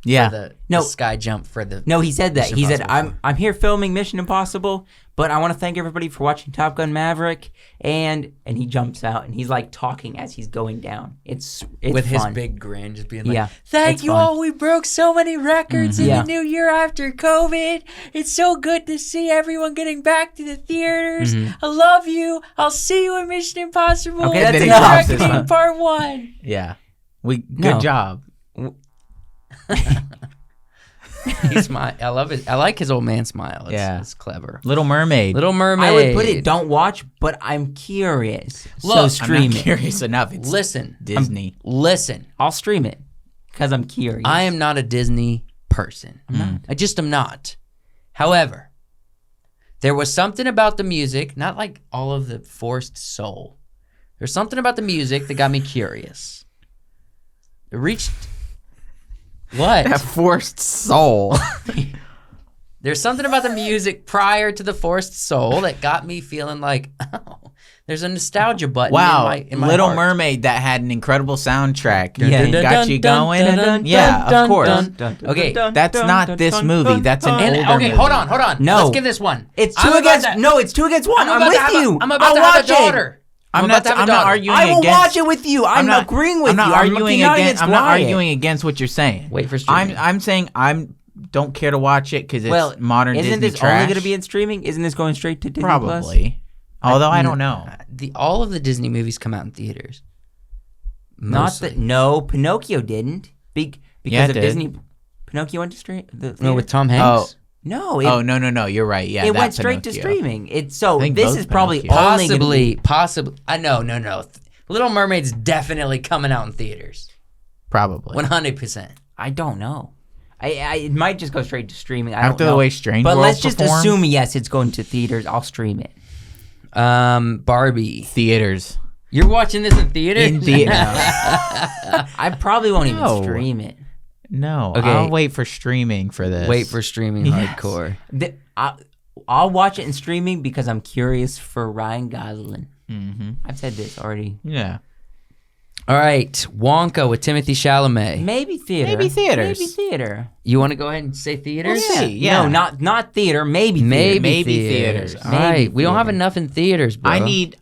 Yeah. The sky jump for the. No, he said that. Mission He said, Impossible I'm here filming Mission Impossible, but I want to thank everybody for watching Top Gun Maverick. And he jumps out and he's like talking as he's going down. It's with fun. his big grin, just being like, Yeah, thank you fun. all. We broke so many records in the new year after COVID. It's so good to see everyone getting back to the theaters. I love you. I'll see you in Mission Impossible. Okay, that's enough. Reckoning Part 1. Yeah. Good job. He smile. I love it. I like his old man smile. It's clever. Little Mermaid. Little Mermaid. I would put it don't watch, but I'm curious. So stream I'm not it. curious enough. It's Listen. Disney. Listen. I'll stream it because I'm curious. I am not a Disney person. I'm not. I just am not. However, there was something about the music, not like all of the forced soul. There's something about the music that got me curious. It reached... What? That forced soul. There's something about the music prior to the forced soul that got me feeling like, oh, there's a nostalgia button in my Little heart. Mermaid that had an incredible soundtrack. Yeah. Got you going. Yeah, of course. Okay, That's not this movie. That's an older movie. hold on. No. Let's give this one. It's two against one. I'm with you. I'm about to have a daughter. I'm not arguing I will against. watch it with you. I'm not agreeing with I'm not you. arguing against. I'm not Wyatt. arguing against what you're saying. Wait for streaming. I'm saying don't care to watch it because it's modern Disney Isn't this trash. only going to be in streaming? Isn't this going straight to Disney Probably. Plus? Although I don't know. All of the Disney movies come out in theaters. Pinocchio didn't. Because Yeah, it of did. Disney. Pinocchio went to stream. No, with Tom Hanks. No. No. You're right. Yeah, it that went straight Pinocchio. to streaming. I think This both is probably Pinocchio. only gonna be, Possibly. No. Little Mermaid's definitely coming out in theaters. Probably. 100%. I don't know. It might just go straight to streaming. I After don't the know. way Strange But World let's just performed. assume yes, it's going to theaters. I'll stream it. Barbie. Theaters. You're watching this in theaters? In theaters. I probably won't even stream it. No. Okay. I'll wait for streaming for this. Wait for streaming hardcore. I'll watch it in streaming because I'm curious for Ryan Gosling. Mm-hmm. I've said this already. Yeah. All right, Wonka with Timothy Chalamet. Maybe theater. Maybe theaters. Maybe theater. You want to go ahead and say theaters? We'll see. Yeah. No, not theater. Maybe theater. Maybe theaters. All right, we don't have enough in theaters, bro. I need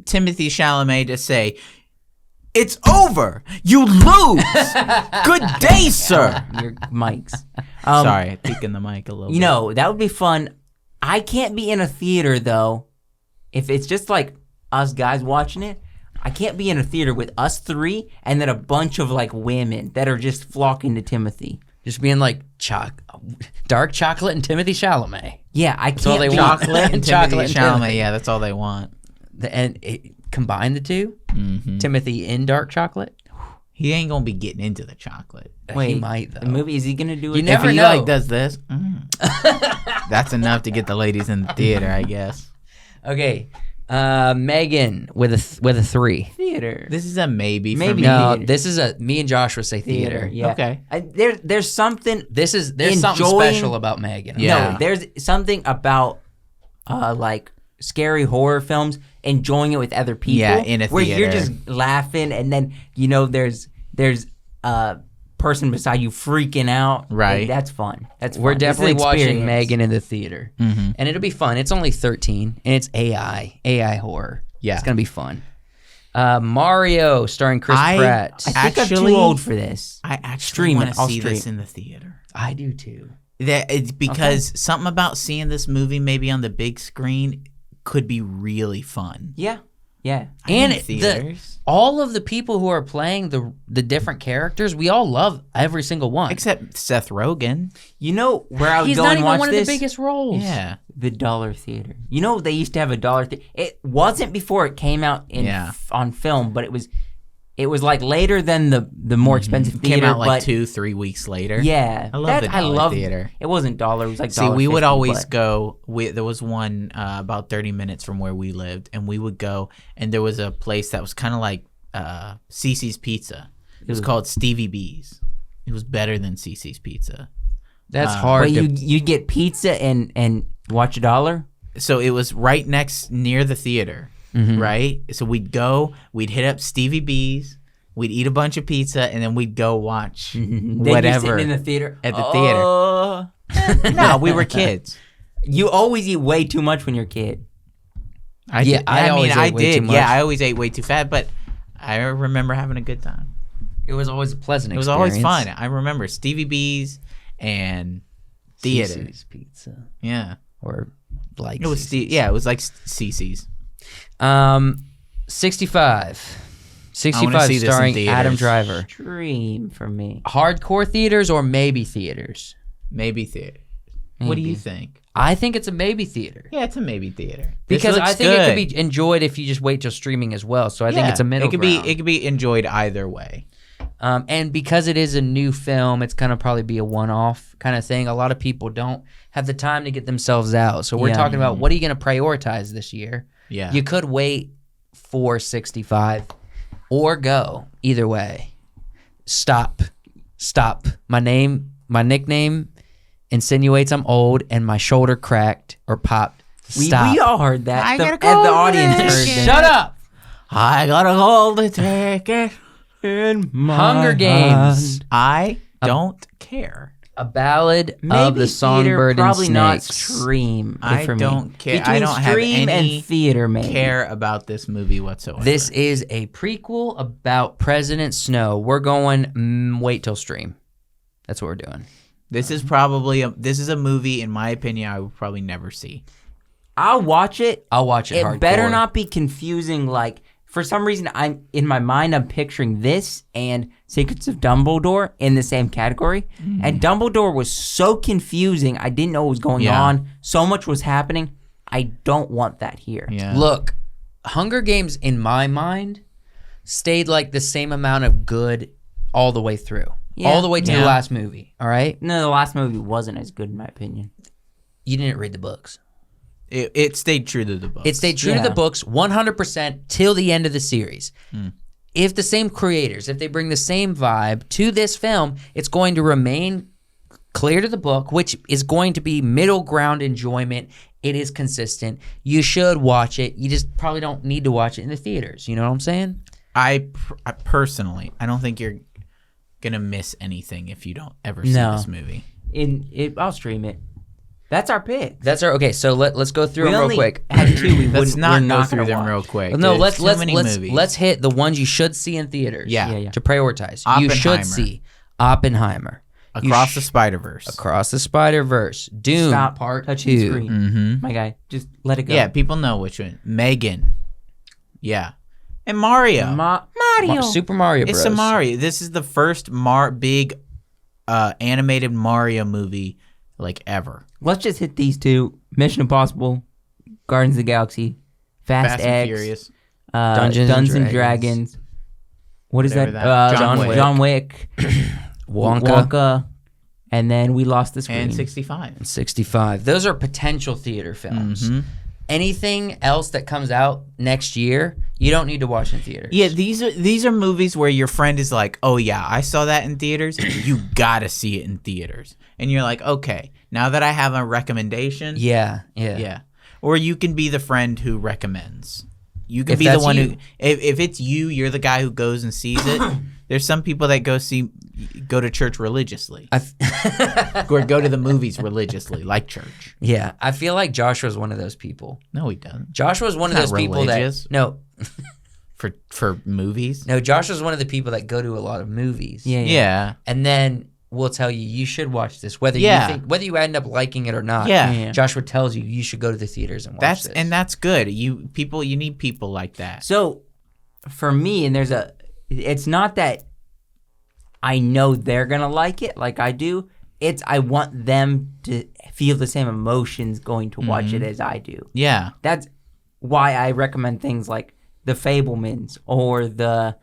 Timothy Chalamet to say, "It's over. You lose. Good day, sir." Your mics. Sorry, peeking the mic a little bit. You know, that would be fun. I can't be in a theater, though. If it's just like us guys watching it, I can't be in a theater with us three and then a bunch of like women that are just flocking to Timothy. Just being like dark chocolate and Timothy Chalamet. Yeah, I can't. they be- want. chocolate and Chocolate Timothy and Chalamet. Timothy. Yeah, that's all they want. Combine the two. Mm-hmm. Timothy in dark chocolate. He ain't gonna be getting into the chocolate. Wait, He might though. The movie, is he gonna do it? You never if he know. like does this, that's enough to get the ladies in the theater, I guess. Okay, Megan with a 3. Theater. This is a maybe. For Maybe. me. No, theater. this is me and Joshua say theater. Yeah. Okay. There's something. There's something Enjoying- special about Megan. Yeah. No, there's something about like scary horror films, enjoying it with other people. Yeah, in a where you're theater. just laughing, and then there's a person beside you freaking out. Right. Like, that's fun. That's We're fun. It's an definitely watching experience. Megan in the theater, and it'll be fun. It's only 13, and it's AI horror. Yeah. It's gonna be fun. Mario starring Chris Pratt. I think I'm Actually- too old for this. I actually Stream want it. to I'll see this stream. in the theater. I do too. That it's because something about seeing this movie maybe on the big screen could be really fun. Yeah. And In theaters. all of the people who are playing the different characters, we all love every single one. Except Seth Rogen. You know where I would He's go not and even watch one this? of the biggest roles. Yeah. The Dollar Theater. You know they used to have a Dollar Theater. It wasn't before it came out on film, but it was like later than the more expensive theater. Came out like but 2-3 weeks later. Yeah, I love the Dollar Theater. It wasn't dollar. It was like See, we would $1.50, always but- go. There was one about 30 minutes from where we lived, and we would go, and there was a place that was kind of like Cece's Pizza. It was called Stevie B's. It was better than Cece's Pizza. That's hard. But you get pizza and watch a dollar. So it was right near the theater, right? So we'd hit up Stevie B's, We'd eat a bunch of pizza, and then we'd go watch Then whatever you're sitting in the theater. at the theater. No, we were kids. You always eat way too much when you're a kid. I Yeah, did. I always ate way too much. Yeah, I always ate way too fat, but I remember having a good time. It was always a pleasant It was experience. always fun. I remember Stevie B's and theater. Cece's Pizza. Yeah. Or like It was it was like CC's. 65. I wanna 65 see this in starring theaters. Adam Driver. Dream for me. Hardcore theaters or maybe theaters? Maybe theater. What do you Maybe. think? I think it's a maybe theater. Yeah, it's a maybe theater. Because This I looks think it good. could be enjoyed if you just wait till streaming as well. So I think it's a middle ground. It could be enjoyed either way. And because it is a new film, it's gonna probably be a one-off kind of thing. A lot of people don't have the time to get themselves out. So we're Yeah. talking about what are you gonna prioritize this year? Yeah. You could wait for 65 or go. Either way. Stop. My nickname insinuates I'm old and my shoulder cracked or popped. Stop. We all heard that. I gotta And go the audience there. heard that. Shut up. I gotta hold the ticket. In my Hunger Games. hand. I don't care. A ballad Maybe of the theater, songbird probably and not snakes. stream. I for me. don't care. Between I don't have stream any and theater, maybe. care about this movie whatsoever. This is a prequel about President Snow. We're going wait till stream. That's what we're doing. This is probably this is a movie, in my opinion, I would probably never see. I'll watch it. I'll watch it. It hardcore. better not be confusing. Like, for some reason, I'm in my mind, I'm picturing this and Secrets of Dumbledore in the same category. And Dumbledore was so confusing. I didn't know what was going Yeah. on. So much was happening. I don't want that here. Yeah. Look, Hunger Games in my mind stayed like the same amount of good all the way through. Yeah. All the way to the Yeah. last movie. All right? No, the last movie wasn't as good in my opinion. You didn't read the books. It stayed true to the book. It stayed true to Yeah. the books 100% till the end of the series. If the same creators, if they bring the same vibe to this film, it's going to remain clear to the book, which is going to be middle ground enjoyment. It is consistent. You should watch it. You just probably don't need to watch it in the theaters. You know what I'm saying? I personally, I don't think you're gonna miss anything if you don't ever see No. this movie. I'll stream it. That's our pick. That's our okay. So let's go through them real quick. had two. We Let's we're not go not through gonna them watch. real quick. No, There's too many let's movies. hit the ones you should see in theaters. Yeah. Yeah. To prioritize, you should Oppenheimer. see Oppenheimer, Across the Spider-Verse. Across the Spider-Verse, Dune Stop Part touching the 2. screen. Mm-hmm. My guy, just let it go. Yeah, people know which one. Megan. Yeah. And Mario. Mario. Super Mario Bros. It's a Mario. This is the first big animated Mario movie like ever. Let's just hit these two: Mission Impossible, Guardians of the Galaxy, Fast and X, Furious. Dungeons and and Dragons. Dragons. What is Whatever that? that- John Wick, Wonka, and then we lost the screen. And 65. 65. Those are potential theater films. Mhm. Anything else that comes out next year, you don't need to watch in theaters. Yeah, these are movies where your friend is like, "Oh yeah, I saw that in theaters. You gotta see it in theaters." And you're like, "Okay, now that I have a recommendation, Yeah. yeah." Or you can be the friend who recommends. You can If be the that's one you. who, if it's you, you're the guy who goes and sees it. There's some people that go to church religiously, or go to the movies religiously, like church. Yeah. I feel like Joshua's one of those people. No, he doesn't. Joshua's one of He's those not people religious. that no, For movies. no. Joshua's one of the people that go to a lot of movies. Yeah. Yeah. And then we'll tell you should watch this, whether Yeah. you end up liking it or not. Yeah. Joshua tells you should go to the theaters and watch this. That's good. You need people like that. So, for me, and it's not that I know they're gonna like it like I do. It's I want them to feel the same emotions going to watch it as I do. Yeah. That's why I recommend things like The Fabelmans or that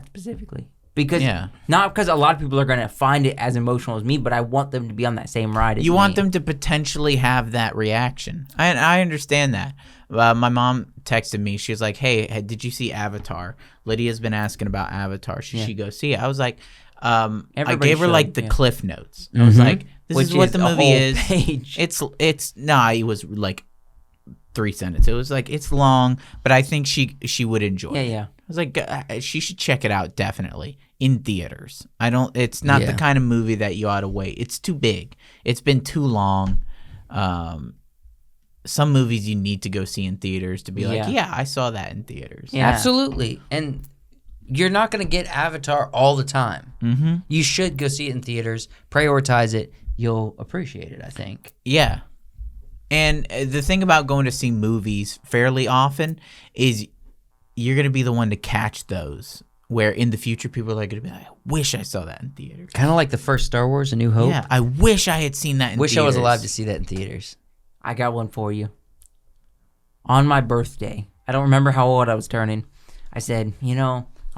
specifically. Because not because a lot of people are going to find it as emotional as me, but I want them to be on that same ride as me. You want them to potentially have that reaction. I understand that. My mom texted me. She was like, "Hey, did you see Avatar? Lydia's been asking about Avatar. Should she go see it?" I was like, I Everybody gave her should, like the yeah. Cliff Notes. I was like, "This Which is what is the a movie whole is." page. It was like 3 sentences. It was like it's long, but I think she would enjoy. Yeah, it. yeah. was like, she should check it out definitely in theaters. It's not the kind of movie that you ought to wait. It's too big. It's been too long. Some movies you need to go see in theaters to be like, yeah, I saw that in theaters. Yeah. Absolutely. And you're not going to get Avatar all the time. Mm-hmm. You should go see it in theaters, prioritize it. You'll appreciate it, I think. Yeah. And the thing about going to see movies fairly often is you're going to be the one to catch those, where in the future people are going to be like, I wish I saw that in theaters. Kind of like the first Star Wars, A New Hope. Yeah, I wish I had seen that in theaters. Wish I was alive to see that in theaters. I got one for you. On my birthday, I don't remember how old I was turning, I said, I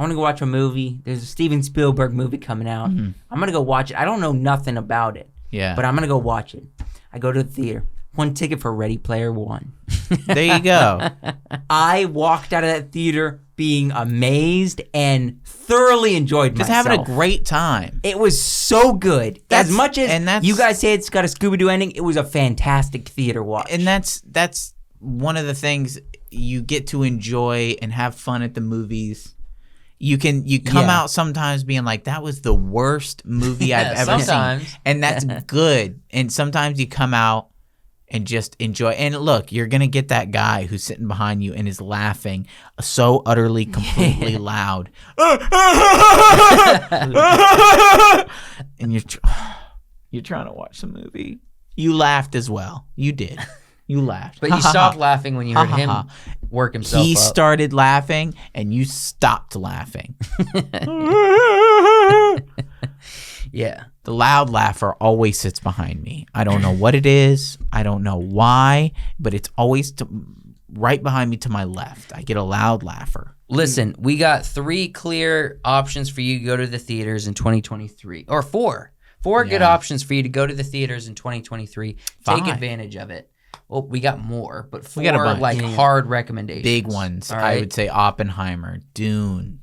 want to go watch a movie. There's a Steven Spielberg movie coming out. Mm-hmm. I'm going to go watch it. I don't know nothing about it. Yeah. But I'm going to go watch it. I go to the theater. One ticket for Ready Player One. There you go. I walked out of that theater being amazed and thoroughly enjoyed myself. Just having a great time. It was so good. As much as you guys say it's got a Scooby-Doo ending, it was a fantastic theater watch. And that's one of the things you get to enjoy and have fun at the movies. You come out sometimes being like, that was the worst movie I've ever seen. And that's good. And sometimes you come out and just enjoy. And look, you're going to get that guy who's sitting behind you and is laughing so utterly, completely loud. And you're trying to watch the movie. You laughed as well. You did. You laughed. But you stopped laughing when you heard him work himself up. He started laughing, and you stopped laughing. Yeah. The loud laugher always sits behind me. I don't know what it is. I don't know why, but it's always right behind me to my left. I get a loud laugher. Listen, we got 3 clear options for you to go to the theaters in 2023. Or 4. 4 good options for you to go to the theaters in 2023. Take advantage of it. Well, we got more, but 4 hard recommendations. Big ones. Right? I would say Oppenheimer, Dune.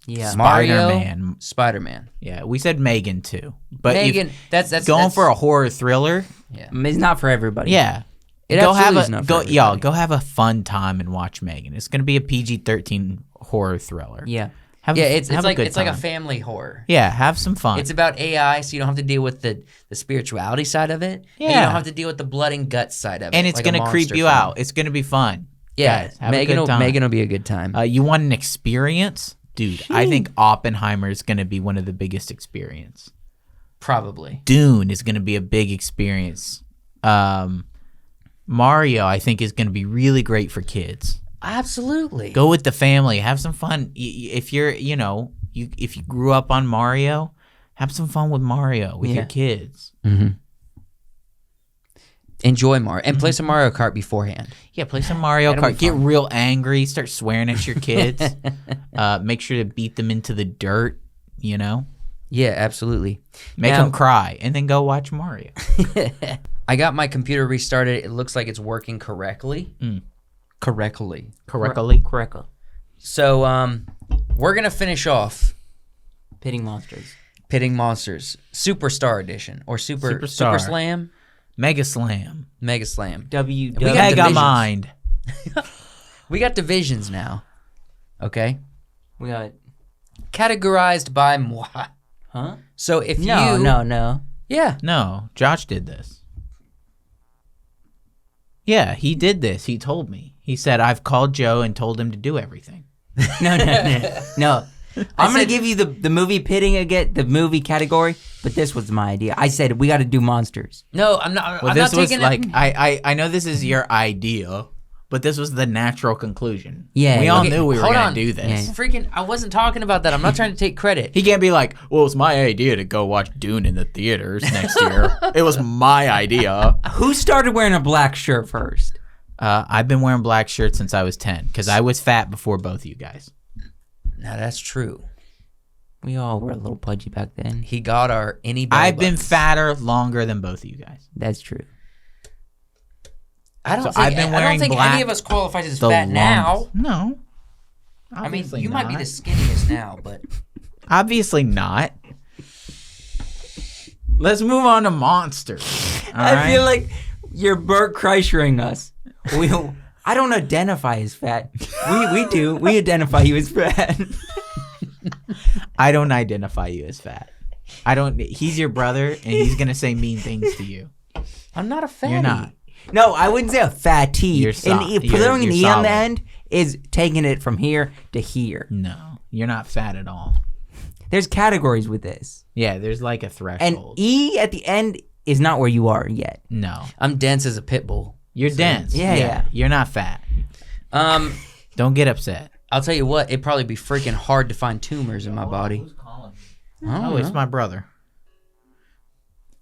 Yeah, Spider-Man. Yeah, we said Megan too, but Megan, that's for a horror thriller. Yeah, it's not for everybody. Yeah, go have a fun time and watch Megan. It's gonna be a PG-13 horror thriller. Yeah, it's like a family horror. Yeah, have some fun. It's about AI, so you don't have to deal with the spirituality side of it. Yeah, and you don't have to deal with the blood and guts side of it. And it's gonna creep you out. It's gonna be fun. Yeah, guys, Megan will be a good time. You want an experience? Dude, I think Oppenheimer is going to be one of the biggest experience. Probably. Dune is going to be a big experience. Mario, I think, is going to be really great for kids. Absolutely. Go with the family. Have some fun. If you're, if you grew up on Mario, have some fun with Mario with your kids. Mm-hmm. Enjoy Mario and play some Mario Kart beforehand. Yeah, play some Mario Kart. Get real angry. Start swearing at your kids. Make sure to beat them into the dirt. Yeah, absolutely. Make them cry, and then go watch Mario. I got my computer restarted. It looks like it's working correctly. Correctly. So, we're gonna finish off Pitting Monsters. Superstar Edition or Super Slam. Mega Slam. Mega Mind. We got divisions now. Okay? We got categorized by moi. Huh? So if No. Yeah. No, Josh did this. Yeah, he did this. He told me. He said, I've called Joe and told him to do everything. No. I'm going to give you the movie pitting again, the movie category, but this was my idea. I said we got to do monsters. No, I'm not. Well, I'm this not was taking like it. I know this is your idea, but this was the natural conclusion. Yeah, we all knew we were going to do this. Yeah. Freaking, I wasn't talking about that. I'm not trying to take credit. He can't be like, well, it's my idea to go watch Dune in the theaters next year. It was my idea. Who started wearing a black shirt first? I've been wearing black shirts since I was 10 because I was fat before both of you guys. Now that's true. We all were a little pudgy back then. He got our any. I've been fatter longer than both of you guys. That's true. I don't think any of us qualifies as fat now. No. I mean, you might be the skinniest now, but obviously not. Let's move on to monsters. I feel like you're Bert Kreischer'ing us. I don't identify as fat. We do. We identify you as fat. I don't identify you as fat. I don't. He's your brother, and he's gonna say mean things to you. I'm not a fatty. You're not. No, I wouldn't say a fatty. You're and throwing an E on the end is taking it from here to here. No, you're not fat at all. There's categories with this. Yeah, there's like a threshold. And E at the end is not where you are yet. No. I'm dense as a pit bull. You're dense. Yeah. You're not fat. Don't get upset. I'll tell you what, it'd probably be freaking hard to find tumors in my body. Who's calling me? Oh, it's my brother.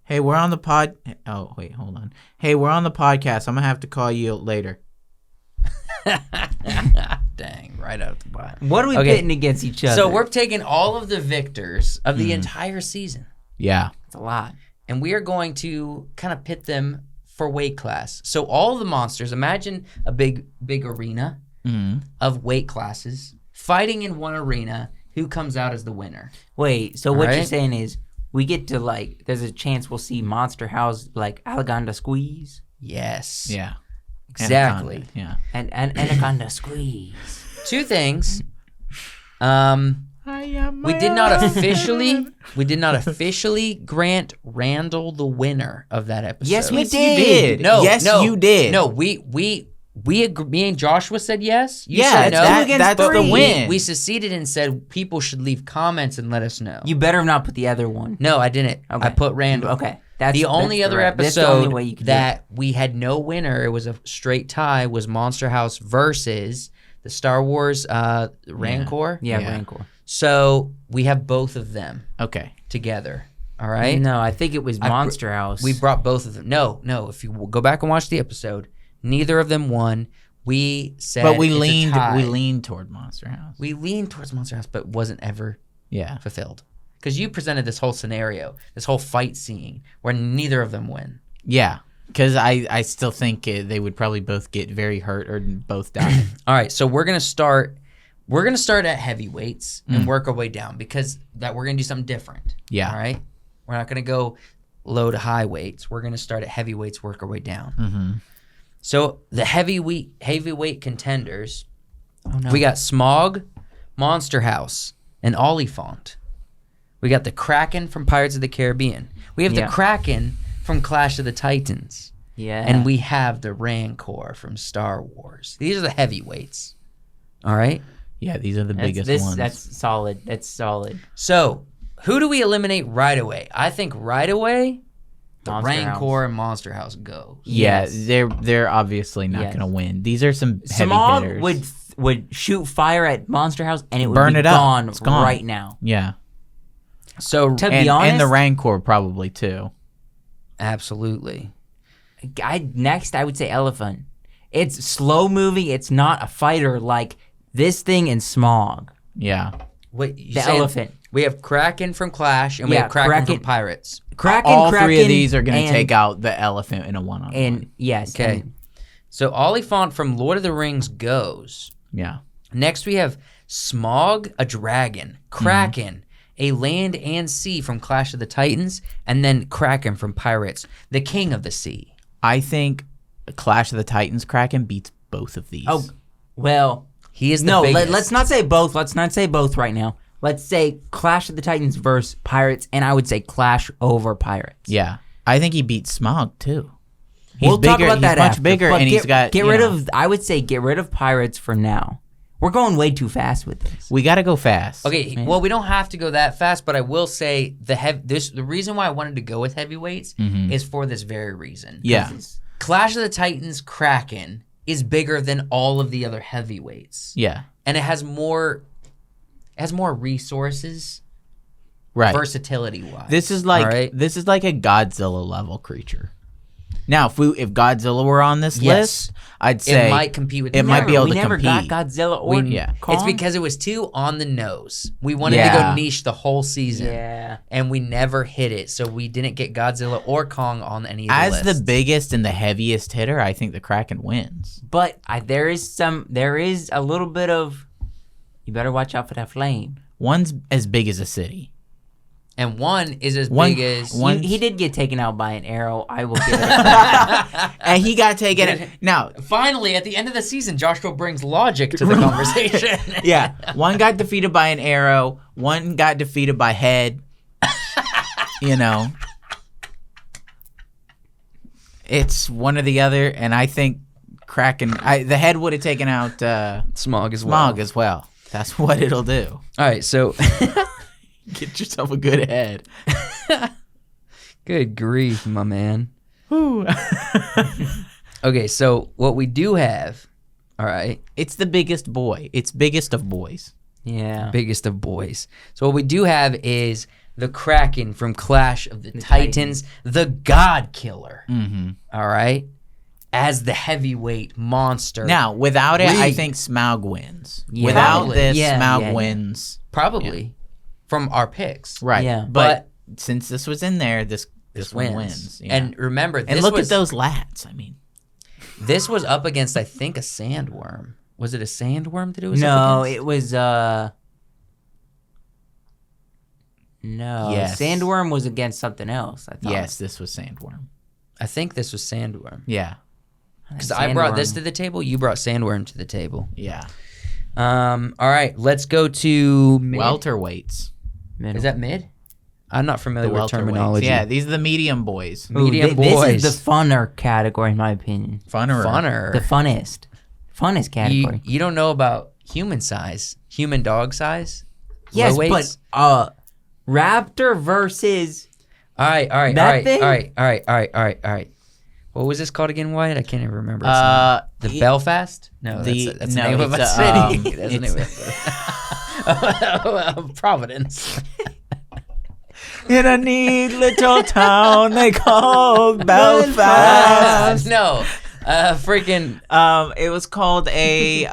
Hey, we're on the pod. Oh, wait, hold on. Hey, we're on the podcast. I'm going to have to call you later. Dang, right out the butt. What are we pitting against each other? So we're taking all of the victors of the entire season. Yeah. That's a lot. And we are going to kind of pit them for weight class. So all of the monsters, imagine a big arena of weight classes fighting in one arena. Who comes out as the winner? Wait, so what you're saying is we get to, like, there's a chance we'll see Monster House, like, Anaconda Squeeze? Yes. Yeah. Exactly. Anaconda, yeah. And Anaconda Squeeze. Two things. We did not officially grant Randall the winner of that episode. Yes, we Yes, did. you did. Yes, you did. No, me and Joshua said yes. You Yeah, said no. that's the win. We seceded and said people should leave comments and let us know. You better have not put the other one. No, I didn't. Okay. I put Randall. Okay. The only other That's the episode only way you can that we had no winner, it was a straight tie, was Monster House versus the Star Wars Rancor. Yeah, Yeah. Rancor. So we have both of them Okay. together. All right? No, I think it was Monster House. We brought both of them. No. If you go back and watch the episode, neither of them won. We said But we it's a leaned tie. toward Monster House. We leaned towards Monster House, but wasn't ever Yeah. fulfilled. Because you presented this whole scenario, this whole fight scene, where neither of them win. Yeah. Because I still think they would probably both get very hurt or both die. All right, so we're gonna start at heavyweights and work our way down because we're gonna do something different. Yeah. All right, we're not gonna go low to high weights. We're gonna start at heavyweights, work our way down. Mm-hmm. So the heavyweight contenders, we got Smog, Monster House, and Oliphant. We got the Kraken from Pirates of the Caribbean. We have the Kraken from Clash of the Titans. Yeah. And we have the Rancor from Star Wars. These are the heavyweights. All right? Yeah, these are the biggest ones. That's solid. That's solid. So, who do we eliminate right away? I think right away, the Monster Rancor House. and Monster House go. Yeah, Yes. they're obviously not Yes. going to win. These are some heavy Smog hitters. would shoot fire at Monster House and it would Burn be it up. gone, It's gone. right now. Yeah. So, To be honest, And the Rancor probably too. absolutely. Next I would say Elephant. It's slow moving. It's not a fighter like this thing and Smog. Yeah. Wait, you The saying Elephant. We have Kraken from Clash and we Yeah, have Kraken from Kraken. Pirates. All three of these are going to and- take out the elephant in a one-on-one. And yes. Okay. and- So Oliphant from Lord of the Rings goes. Yeah. Next we have Smog, a dragon, Kraken, a land and sea from Clash of the Titans, and then Kraken from Pirates, the king of the sea. I think Clash of the Titans Kraken beats both of these. Oh, well, He is the no, biggest. let's not say both. Let's not say both right now. Let's say Clash of the Titans versus Pirates, and I would say Clash over Pirates. Yeah. I think he beats Smog too. He's We'll bigger, talk about that he's much after, bigger, but and he's got. Get you rid know, of. I would say get rid of Pirates for now. We're going way too fast with this. We got to go fast. Okay, well, we don't have to go that fast, but I will say the reason why I wanted to go with heavyweights is for this very reason. Yeah. Clash of the Titans Kraken is bigger than all of the other heavyweights. Yeah. And it has more resources, Right. versatility wise. This is like All right? this is like a Godzilla level creature. Now, if Godzilla were on this Yes. list, I'd say it might compete with it might be able we to never compete. got Godzilla or yeah. Kong. It's because it was too on the nose. We wanted to Yeah. go niche the whole season. Yeah. And we never hit it, so we didn't get Godzilla or Kong on any of the As lists. the biggest and the heaviest hitter, I think the Kraken wins. But there is a little bit of. You better watch out for that flame. One's as big as a city. And one is as big as... He did get taken out by an arrow. I will give it. And he got taken... Now... Finally, at the end of the season, Joshua brings logic to the conversation. Yeah. One got defeated by an arrow. One got defeated by head. You know. It's one or the other, and I think Kraken... the head would have taken out... Smog as well. That's what it'll do. All right, so... Get yourself a good head. Good grief, my man. Okay, so what we do have, all right. It's the biggest boy. It's biggest of boys. Yeah. Biggest of boys. So what we do have is the Kraken from Clash of the Titans, the God Killer. Mm-hmm. All right? As the heavyweight monster. Now, without it, I think Smaug wins. Yeah. Without Probably. this, Yeah, Smaug wins. Probably. From our picks. Right. Yeah. But since this was in there, this one wins. Yeah. And remember, this and look at those lats. I mean, this was up against, I think, a sandworm. Was it a sandworm that it was No, up against? it was no. Yes. Sandworm was against something else, I thought. yes, this was Sandworm. I think this was sandworm. Yeah. Because I brought this to the table, you brought sandworm to the table. Yeah. All right, let's go to mid. Welterweights. Middle. Is that mid? I'm not familiar with Welterweights. terminology. Yeah, these are the medium boys. Ooh, medium This boys. is the funner category, in my opinion. Funner. The funnest category. You don't know about human size, human dog size? Yes, Low weights? but raptor versus All right. That thing? All right. What was this called again, Wyatt? I can't even remember. Its name. The Belfast? No, that's the name of a city. That's the name of Providence. In a neat little town they called Belfast. No, freaking. It was called a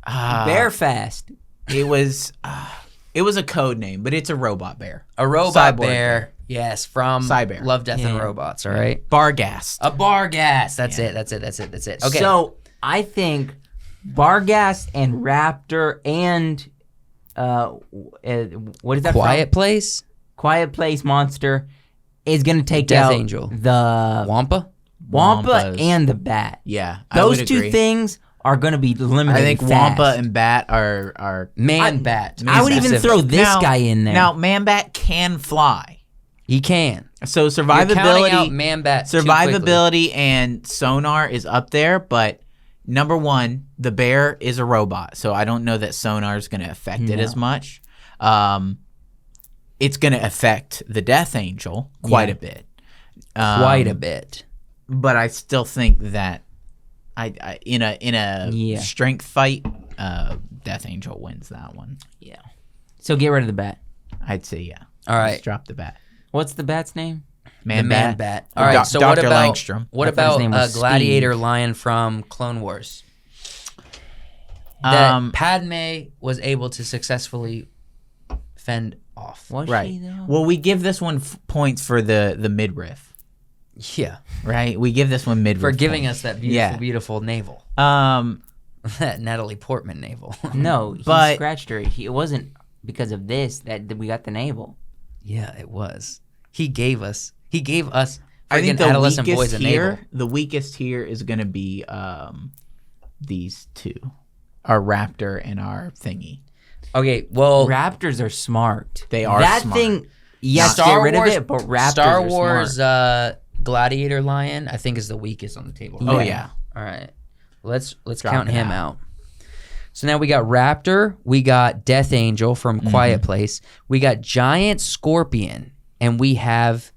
Bearfast. It was a code name, but it's a robot bear. A robot Cyborg bear. Yes, from Cybear. Love, Death, and Yeah. Robots, all right? Barghast. A Barghast. That's it. Okay. So I think Barghast and Raptor and what is that? Quiet from? Place? Quiet Place monster is gonna take Death out Angel. the Wampa? Wampa Wampas. and the Bat. Yeah, Those I would two agree. things are gonna be eliminated. I think fast. Wampa and Bat are Man-Bat. I would even Specific. throw this guy in there. Now, Man-Bat can fly. He can. So You're counting out survivability, Man-Bat too quickly. survivability, and sonar is up there. But number one, the bear is a robot, so I don't know that sonar is going to affect it as much. It's going to affect the Death Angel quite a bit. Quite a bit. But I still think that I in a strength fight, Death Angel wins that one. Yeah. So get rid of the Bat. I'd say yeah. All right. Just drop the Bat. What's the Bat's name? Man-Bat. All right, so Dr. what about Langstrom. what I thought his about name was Gladiator Steve. Lion from Clone Wars? That Padme was able to successfully fend off. Was Right. she though? Well, we give this one points for the midriff. Yeah, Right? We give this one midriff for giving points. us that beautiful, beautiful navel. That Natalie Portman navel. No, he But- scratched her. It wasn't because of this that we got the navel. Yeah, it was. He gave us I think freaking the adolescent weakest boys a navel. here, the weakest here is going to be these two, our raptor and our thingy. Okay, well, Raptors are smart. They are that smart. thing. Yes, Star get rid Wars, of it. But Raptors Star are Wars smart. Gladiator Lion, I think, is the weakest on the table. Oh Yeah. yeah. All right. Let's Drop count it him out. So now we got Raptor, we got Death Angel from Quiet Place, we got Giant Scorpion, and we have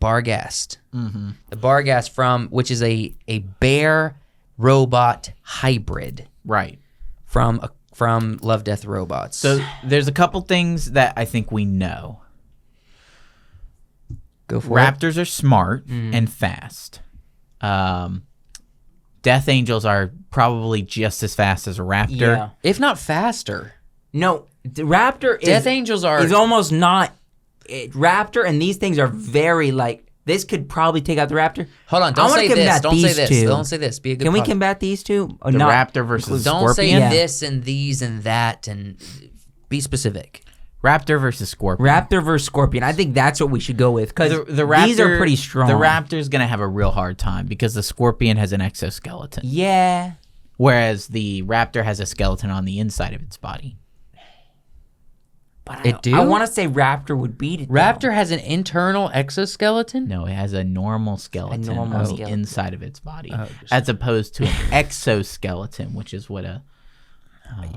Barghast. The Barghast from which is a bear robot hybrid Right. from Love, Death, Robots. So there's a couple things that I think we know. go for it. Raptors are smart and fast. Death Angels are probably just as fast as a raptor. Yeah. If not faster. No, the Raptor Death Angels are is almost not. Raptor and these things are very like. This could probably take out the Raptor. Hold on, I don't wanna say this. combat Don't say these this. two. Don't say this. Be a good Can we pod- combat these two? Or The not? raptor versus Don't scorpion. say Yeah. this and these and that and Be specific. Raptor versus scorpion. Raptor versus scorpion. I think that's what we should go with because these are pretty strong. The raptor's going to have a real hard time because the scorpion has an exoskeleton. Yeah. Whereas the raptor has a skeleton on the inside of its body. But I want to say raptor would beat it. Raptor has an internal exoskeleton? No, it has a normal skeleton on the inside of its body. As opposed to an exoskeleton, which is what a...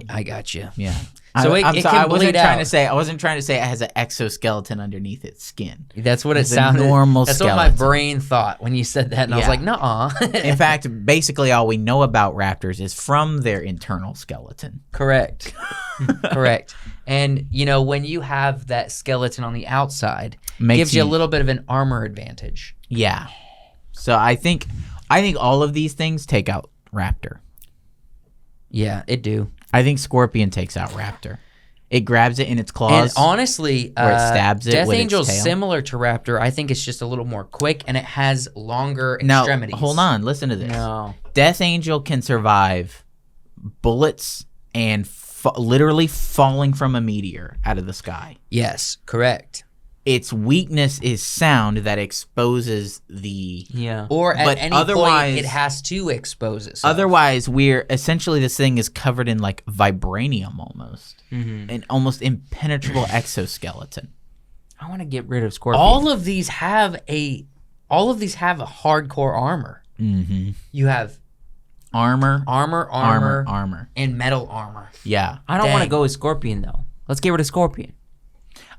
I got you. Yeah. So I wasn't trying to say it has an exoskeleton underneath its skin. That's what it sounded. Normal That's skeleton. what my brain thought when you said that, and I was like, nuh-uh. In fact, basically all we know about raptors is from their internal skeleton. Correct. Correct. And when you have that skeleton on the outside, gives you a little bit of an armor advantage. Yeah. So I think all of these things take out raptor. Yeah, it do. I think scorpion takes out raptor. It grabs it in its claws. And honestly, where it stabs it Death with Angel's its tail. similar to raptor. I think it's just a little more quick, and it has longer extremities. No, hold on. Listen to this. No. Death Angel can survive bullets and literally falling from a meteor out of the sky. Yes, correct. Its weakness is sound that exposes the... Yeah. Or at any point, it has to expose itself. Otherwise, essentially this thing is covered in like vibranium almost. Mm-hmm. An almost impenetrable exoskeleton. I want to get rid of scorpion. All of these have a hardcore armor. Mm-hmm. You have... Armor, and metal armor. Yeah. I don't want to go with scorpion, though. Let's get rid of scorpion.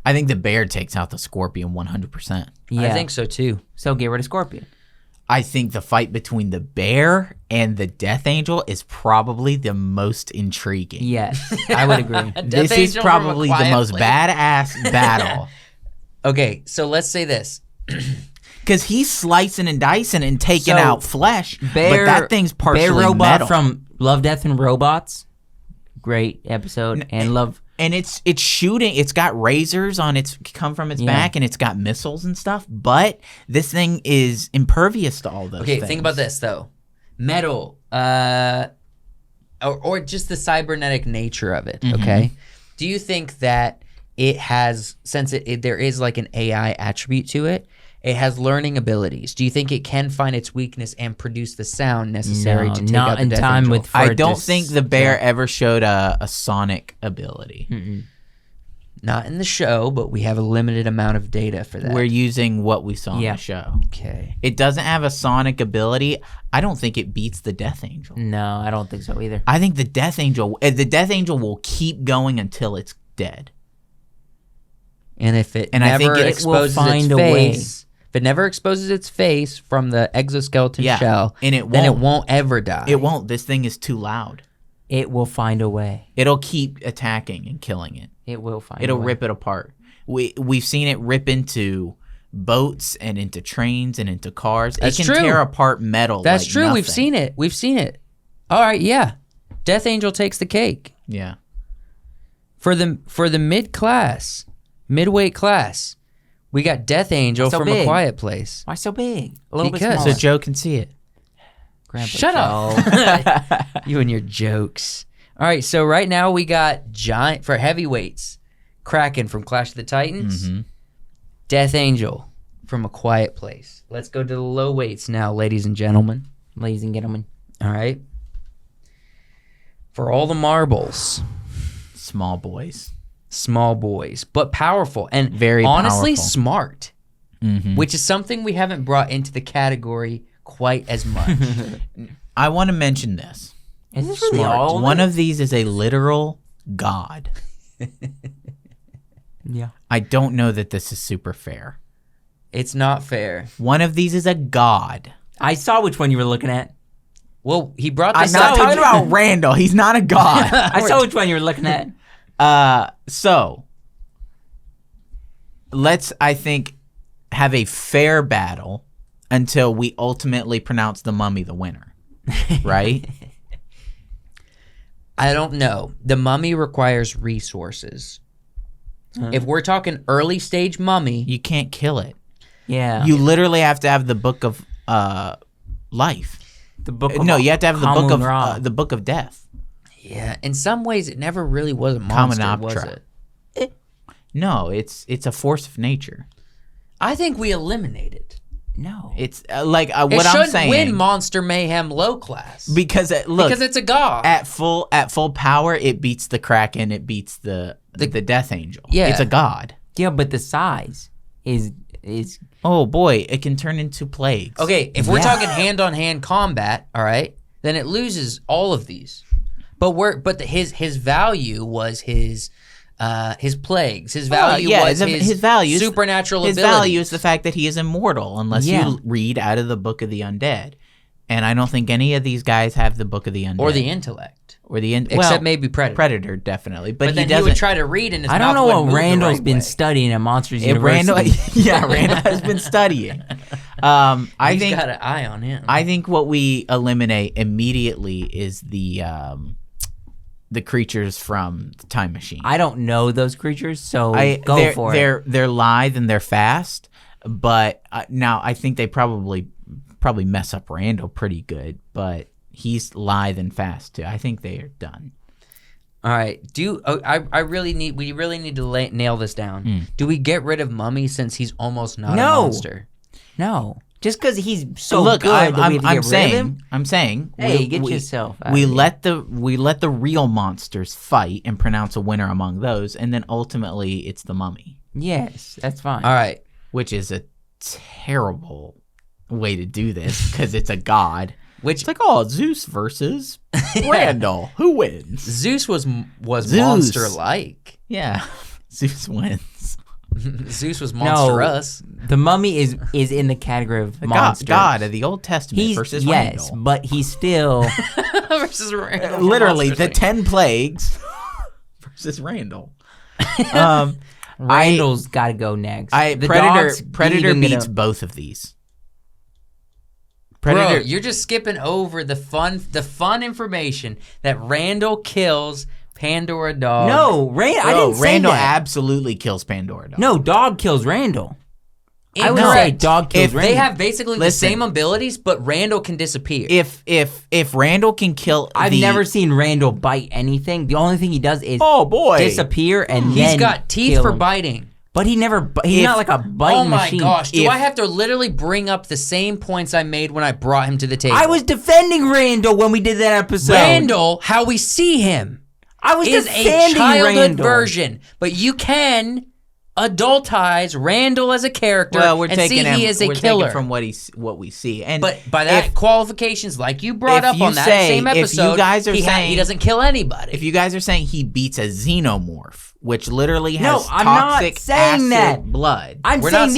I think the bear takes out the scorpion 100%. Yeah. I think so, too. So get rid of scorpion. I think the fight between the bear and the Death Angel is probably the most intriguing. Yes, I would agree. This is probably the most badass battle. Okay, so let's say this. Because he's slicing and dicing and taking out flesh, but that thing's partially Bear Robot metal. From Love, Death, and Robots. Great episode. And it's shooting. It's got razors on its come from its back, and it's got missiles and stuff. But this thing is impervious to all those things. Think about this though: metal, or just the cybernetic nature of it. Mm-hmm. Okay, do you think that it has, since there is like an AI attribute to it? It has learning abilities. Do you think it can find its weakness and produce the sound necessary to take out the Death Angel? I don't think the bear ever showed a sonic ability. Mm-mm. Not in the show, but we have a limited amount of data for that. We're using what we saw in the show. Okay. It doesn't have a sonic ability. I don't think it beats the Death Angel. No, I don't think so either. I think the Death Angel will keep going until it's dead. And if it never exposes its face... If it never exposes its face from the exoskeleton shell, then it won't ever die. It won't. This thing is too loud. It will find a way. It'll keep attacking and killing it. It will find a way. It'll rip it apart. We've seen it rip into boats and into trains and into cars. That's it can tear apart metal. That's like true. nothing. We've seen it. All right, yeah. Death Angel takes the cake. Yeah. For the midweight class. We got Death Angel from A Quiet Place. Why so big? A little bit smaller. So Joe can see it. Shut up. You and your jokes. All right, so right now we got giant for heavyweights. Kraken from Clash of the Titans. Mm-hmm. Death Angel from A Quiet Place. Let's go to the low weights now, ladies and gentlemen. Ladies and gentlemen. All right. For all the marbles. Small boys, but powerful and very honestly smart, which is something we haven't brought into the category quite as much. I want to mention this. Is this really all? One of these is a literal god. Yeah. I don't know that this is super fair. It's not fair. One of these is a god. I saw which one you were looking at. Well, he brought this up. I'm not talking about Randall. He's not a god. I saw which one you were looking at. So let's, I think, have a fair battle until we ultimately pronounce the Mummy the winner, right? I don't know. The Mummy requires resources. If we're talking early stage Mummy, you can't kill it. Yeah, you literally have to have the Book of Life. The book. You have to have the Book of Death. Yeah, in some ways, it never really was a monster, was it? No, it's a force of nature. I think we eliminate it. No. It's what I'm saying. It shouldn't win Monster Mayhem low class. Because it's a god. At full power, it beats the Kraken, it beats the Death Angel. Yeah. It's a god. Yeah, but the size is oh boy, it can turn into plagues. Okay, if we're talking hand-on-hand combat, all right, then it loses all of these. But his value was his plagues. His value was his value, supernatural ability. His value is the fact that he is immortal, unless you read out of the Book of the Undead. And I don't think any of these guys have the Book of the Undead. Or the intellect. Except maybe Predator. Predator, definitely. But then he would try to read and his I don't know what Randall's been studying at Monsters University. Randall has been studying. He's got an eye on him. I think what we eliminate immediately is the creatures from the Time Machine. I don't know those creatures, so go for it. They're lithe and they're fast, but now I think they probably mess up Randall pretty good, but he's lithe and fast too. I think they are done. All right. We really need to nail this down. Do we get rid of Mummy since he's almost not a monster? No. Just because he's so good, I'm saying. Hey, get yourself out we let the real monsters fight and pronounce a winner among those, and then ultimately it's the Mummy. Yes, that's fine. All right. Which is a terrible way to do this because it's a god. It's like, Zeus versus Randall. Who wins? Zeus was monster-like. Yeah, Zeus wins. Zeus was monstrous. No, the Mummy is in the category of monster. God of the Old Testament versus Randall. Yes, but he's still versus Randall. Literally, the 10 plagues versus Randall. Randall's got to go next. Predator beats both of these. Bro, you're just skipping over the fun information that Randall kills Pandora Dog. No, I didn't say Randall that. absolutely kills Pandora Dog. No, Dog kills Randall. I would say Dog kills Randall. They have basically the same abilities, but Randall can disappear. If Randall can kill, I've never seen Randall bite anything. The only thing he does is disappear and he's got teeth for biting. But he's not like a biting machine. Oh my gosh, do I have to literally bring up the same points I made when I brought him to the table? I was defending Randall when we did that episode. Randall, how we see him, is a childhood version, but you can adultize Randall as a character he is a killer from what we see. But by that qualifications, like you brought up on that same episode, you guys are saying he doesn't kill anybody. If you guys are saying he beats a xenomorph, which literally has I'm toxic not saying acid that. blood. We're saying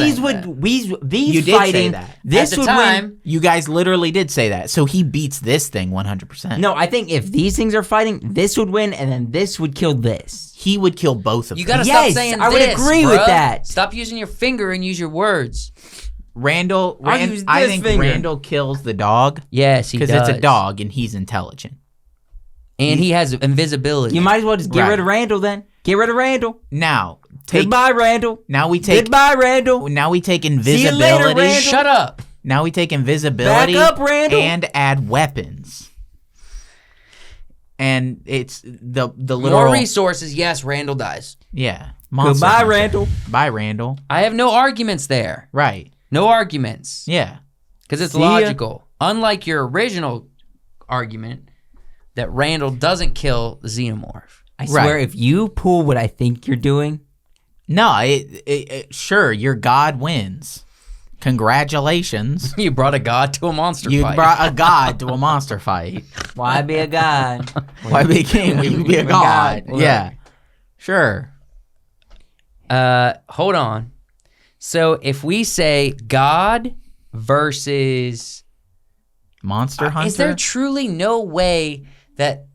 these you did fighting. Say that. This At the would time, win. You guys literally did say that. So he beats this thing 100%. No, I think if these things are fighting, this would win, and then this would kill this. He would kill both of them. You gotta stop saying I would agree with that. Stop using your finger and use your words. I think Randall kills the dog. Yes, he does. Because it's a dog and he's intelligent. And he has invisibility. You might as well just get rid of Randall then. Get rid of Randall. Now, goodbye, Randall. Goodbye, Randall. Now we take invisibility. See you later, Randall. Shut up. Now we take invisibility. Back up, Randall. And add weapons. And it's the literal... More resources. Yes, Randall dies. Yeah. Goodbye, Randall. Bye, Randall. I have no arguments there. Right. No arguments. Yeah. Because it's logical. Unlike your original argument that Randall doesn't kill the xenomorph. I swear, if you pull what I think you're doing... No, sure, your god wins. Congratulations. You brought a god to a monster fight. You brought a god to a monster fight. Why be a god? Why be a king when you be a god? Yeah. Sure. Hold on. So if we say God versus Monster Hunter, is there truly no way that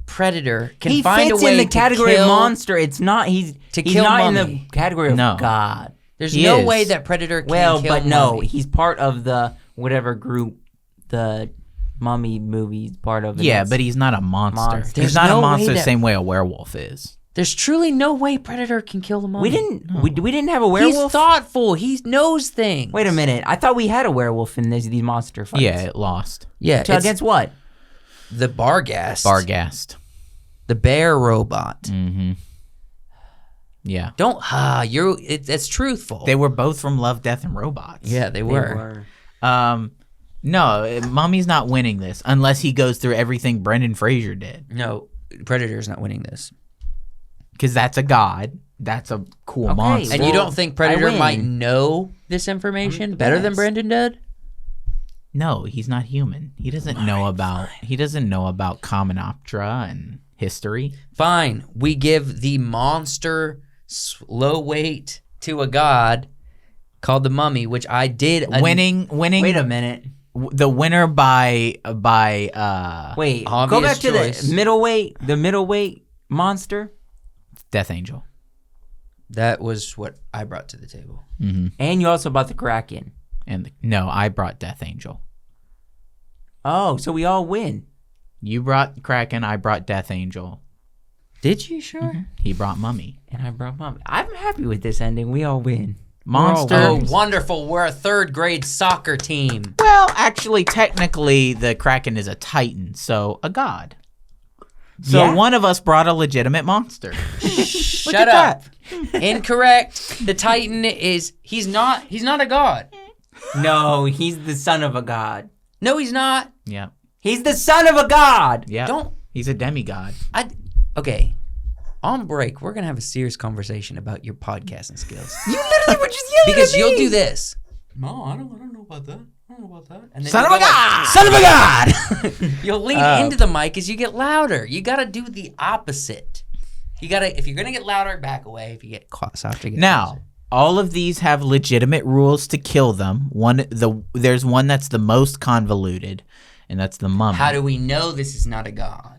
Predator can find a way to kill? He fits in the category of monster. It's not. He's not in the category of God. There's no way that Predator can kill Mummy. He's part of the whatever group the Mummy movie's part of. Yeah, but he's not a monster. He's not a monster the same way a werewolf is. There's truly no way Predator can kill the Mummy. We didn't have a werewolf. He's thoughtful. He knows things. Wait a minute. I thought we had a werewolf in these monster fights. Yeah, it lost. Yeah, against what? The Barghast. Barghast. The bear robot. Mm-hmm. Yeah. It's truthful. They were both from Love, Death, and Robots. Yeah, they were. No, Mummy's not winning this unless he goes through everything Brendan Fraser did. No, Predator's not winning this. Because that's a god. That's a cool monster. And you don't think Predator might know this information better than Brendan did? No, he's not human. He doesn't know about Common Opera and history. Fine. We give the monster low weight to a god called the Mummy, which I did. Winning. Wait a minute. The winner by Wait, go obvious back to choice. the middleweight monster. Death Angel. That was what I brought to the table. Mm-hmm. And you also brought the Kraken. No, I brought Death Angel. Oh, so we all win. You brought Kraken, I brought Death Angel. Did you? Sure. Mm-hmm. He brought Mummy. And I brought Mummy. I'm happy with this ending. We all win. Monsters. Oh, wonderful. We're a third grade soccer team. Well, actually, technically, the Kraken is a titan, so a god. So one of us brought a legitimate monster. Shut up. Incorrect. The Titan he's not a god. No, he's the son of a god. No, he's not. Yeah. He's the son of a god. Yeah. He's a demigod. Okay. On break, we're going to have a serious conversation about your podcasting skills. You literally were just yelling Because at me. you'll do this. No, I don't know about that. I don't know about that. And then Son of a god! Son of a god. You'll lean into the mic as you get louder. You got to do the opposite. If you're going to get louder, back away. If you get softer, get Now, closer. all of these have legitimate rules to kill them. There's one that's the most convoluted, and that's the Mummy. How do we know this is not a god?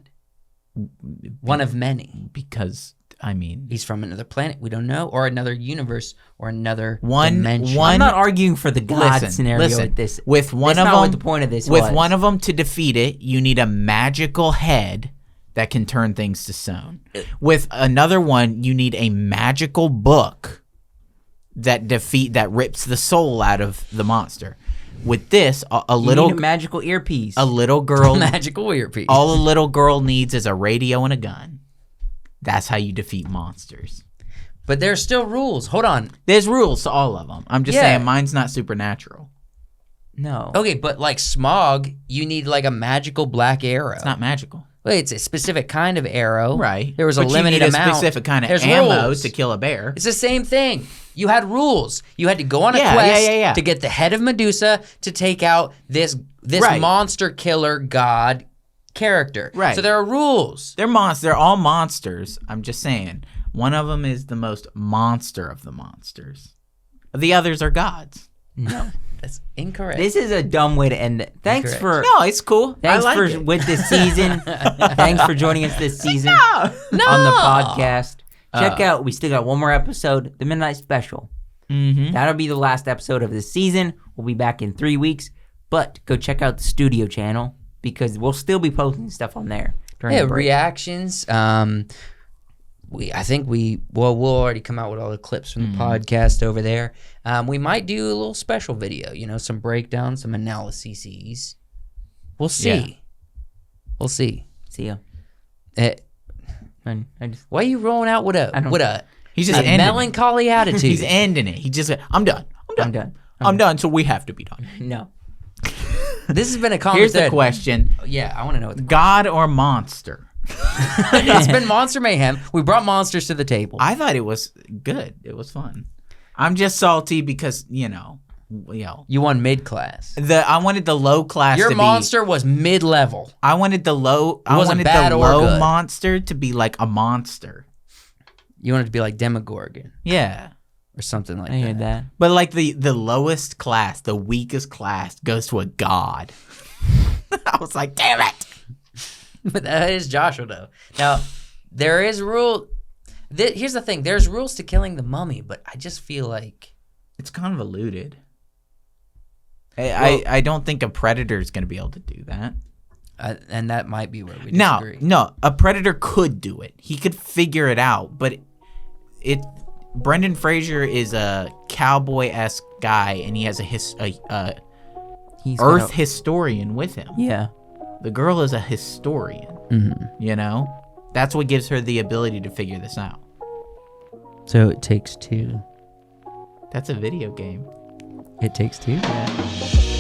One of many. Because, I mean... He's from another planet we don't know, or another universe, or another One- dimension. I'm not arguing for the god scenario listen. with this. With one That's of not them, what the point of this with was. one of them to defeat it, you need a magical head that can turn things to stone. With another one, you need a magical book that rips the soul out of the monster. With this, a You little need a magical earpiece. a little girl magical earpiece. all a little girl needs is a radio and a gun. That's how you defeat monsters. But there's still rules. Hold on. There's rules to all of them. I'm just saying mine's not supernatural. No. Okay, but like Smog, you need like a magical black arrow. It's not magical. Well, it's a specific kind of arrow. Right. There was a But limited you need amount. a specific kind of There's ammo rules. to kill a bear. It's the same thing. You had rules. You had to go on a Yeah, quest yeah. to get the head of Medusa to take out this Right. monster killer god character. Right. So there are rules. They're all monsters. I'm just saying. One of them is the most monster of the monsters. The others are gods. No. That's incorrect. This is a dumb way to end it. Thanks Incorrect. for No, it's cool. thanks I like for it. with this season. Thanks for joining us this season on the podcast. Check out. We still got one more episode, the Midnight Special. Mm-hmm. That'll be the last episode of the season. We'll be back in 3 weeks, but go check out the studio channel because we'll still be posting stuff on there during the break. Reactions. We'll already come out with all the clips from the podcast over there. We might do a little special video, some breakdowns, some analyses. We'll see. Yeah. We'll see. See ya. Why are you rolling out with a He's just a ending. melancholy attitude? He's ending it. He just I'm done. I'm done. So we have to be done. No. This has been a conversation. Here's the question: Yeah, I want to know what the God or monster? It's been Monster Mayhem. We brought monsters to the table. I thought it was good. It was fun. I'm just salty because You won mid class. I wanted the low class. Your to monster was mid level. I wanted the low. It wasn't bad or low good. monster to be like a monster. You wanted to be like Demogorgon Yeah. or something like I heard that. But like the lowest class, the weakest class goes to a god. I was like, damn it. But that is Joshua, though. Now, there is rule. Here's the thing. There's rules to killing the mummy, but I just feel like It's convoluted. I don't think a predator is going to be able to do that. and that might be where we disagree. No, a predator could do it. He could figure it out, but Brendan Fraser is a cowboy-esque guy, and he has a He's Earth historian with him. Yeah. The girl is a historian. You know? That's what gives her the ability to figure this out. So It Takes Two. That's a video game. It Takes Two? Yeah.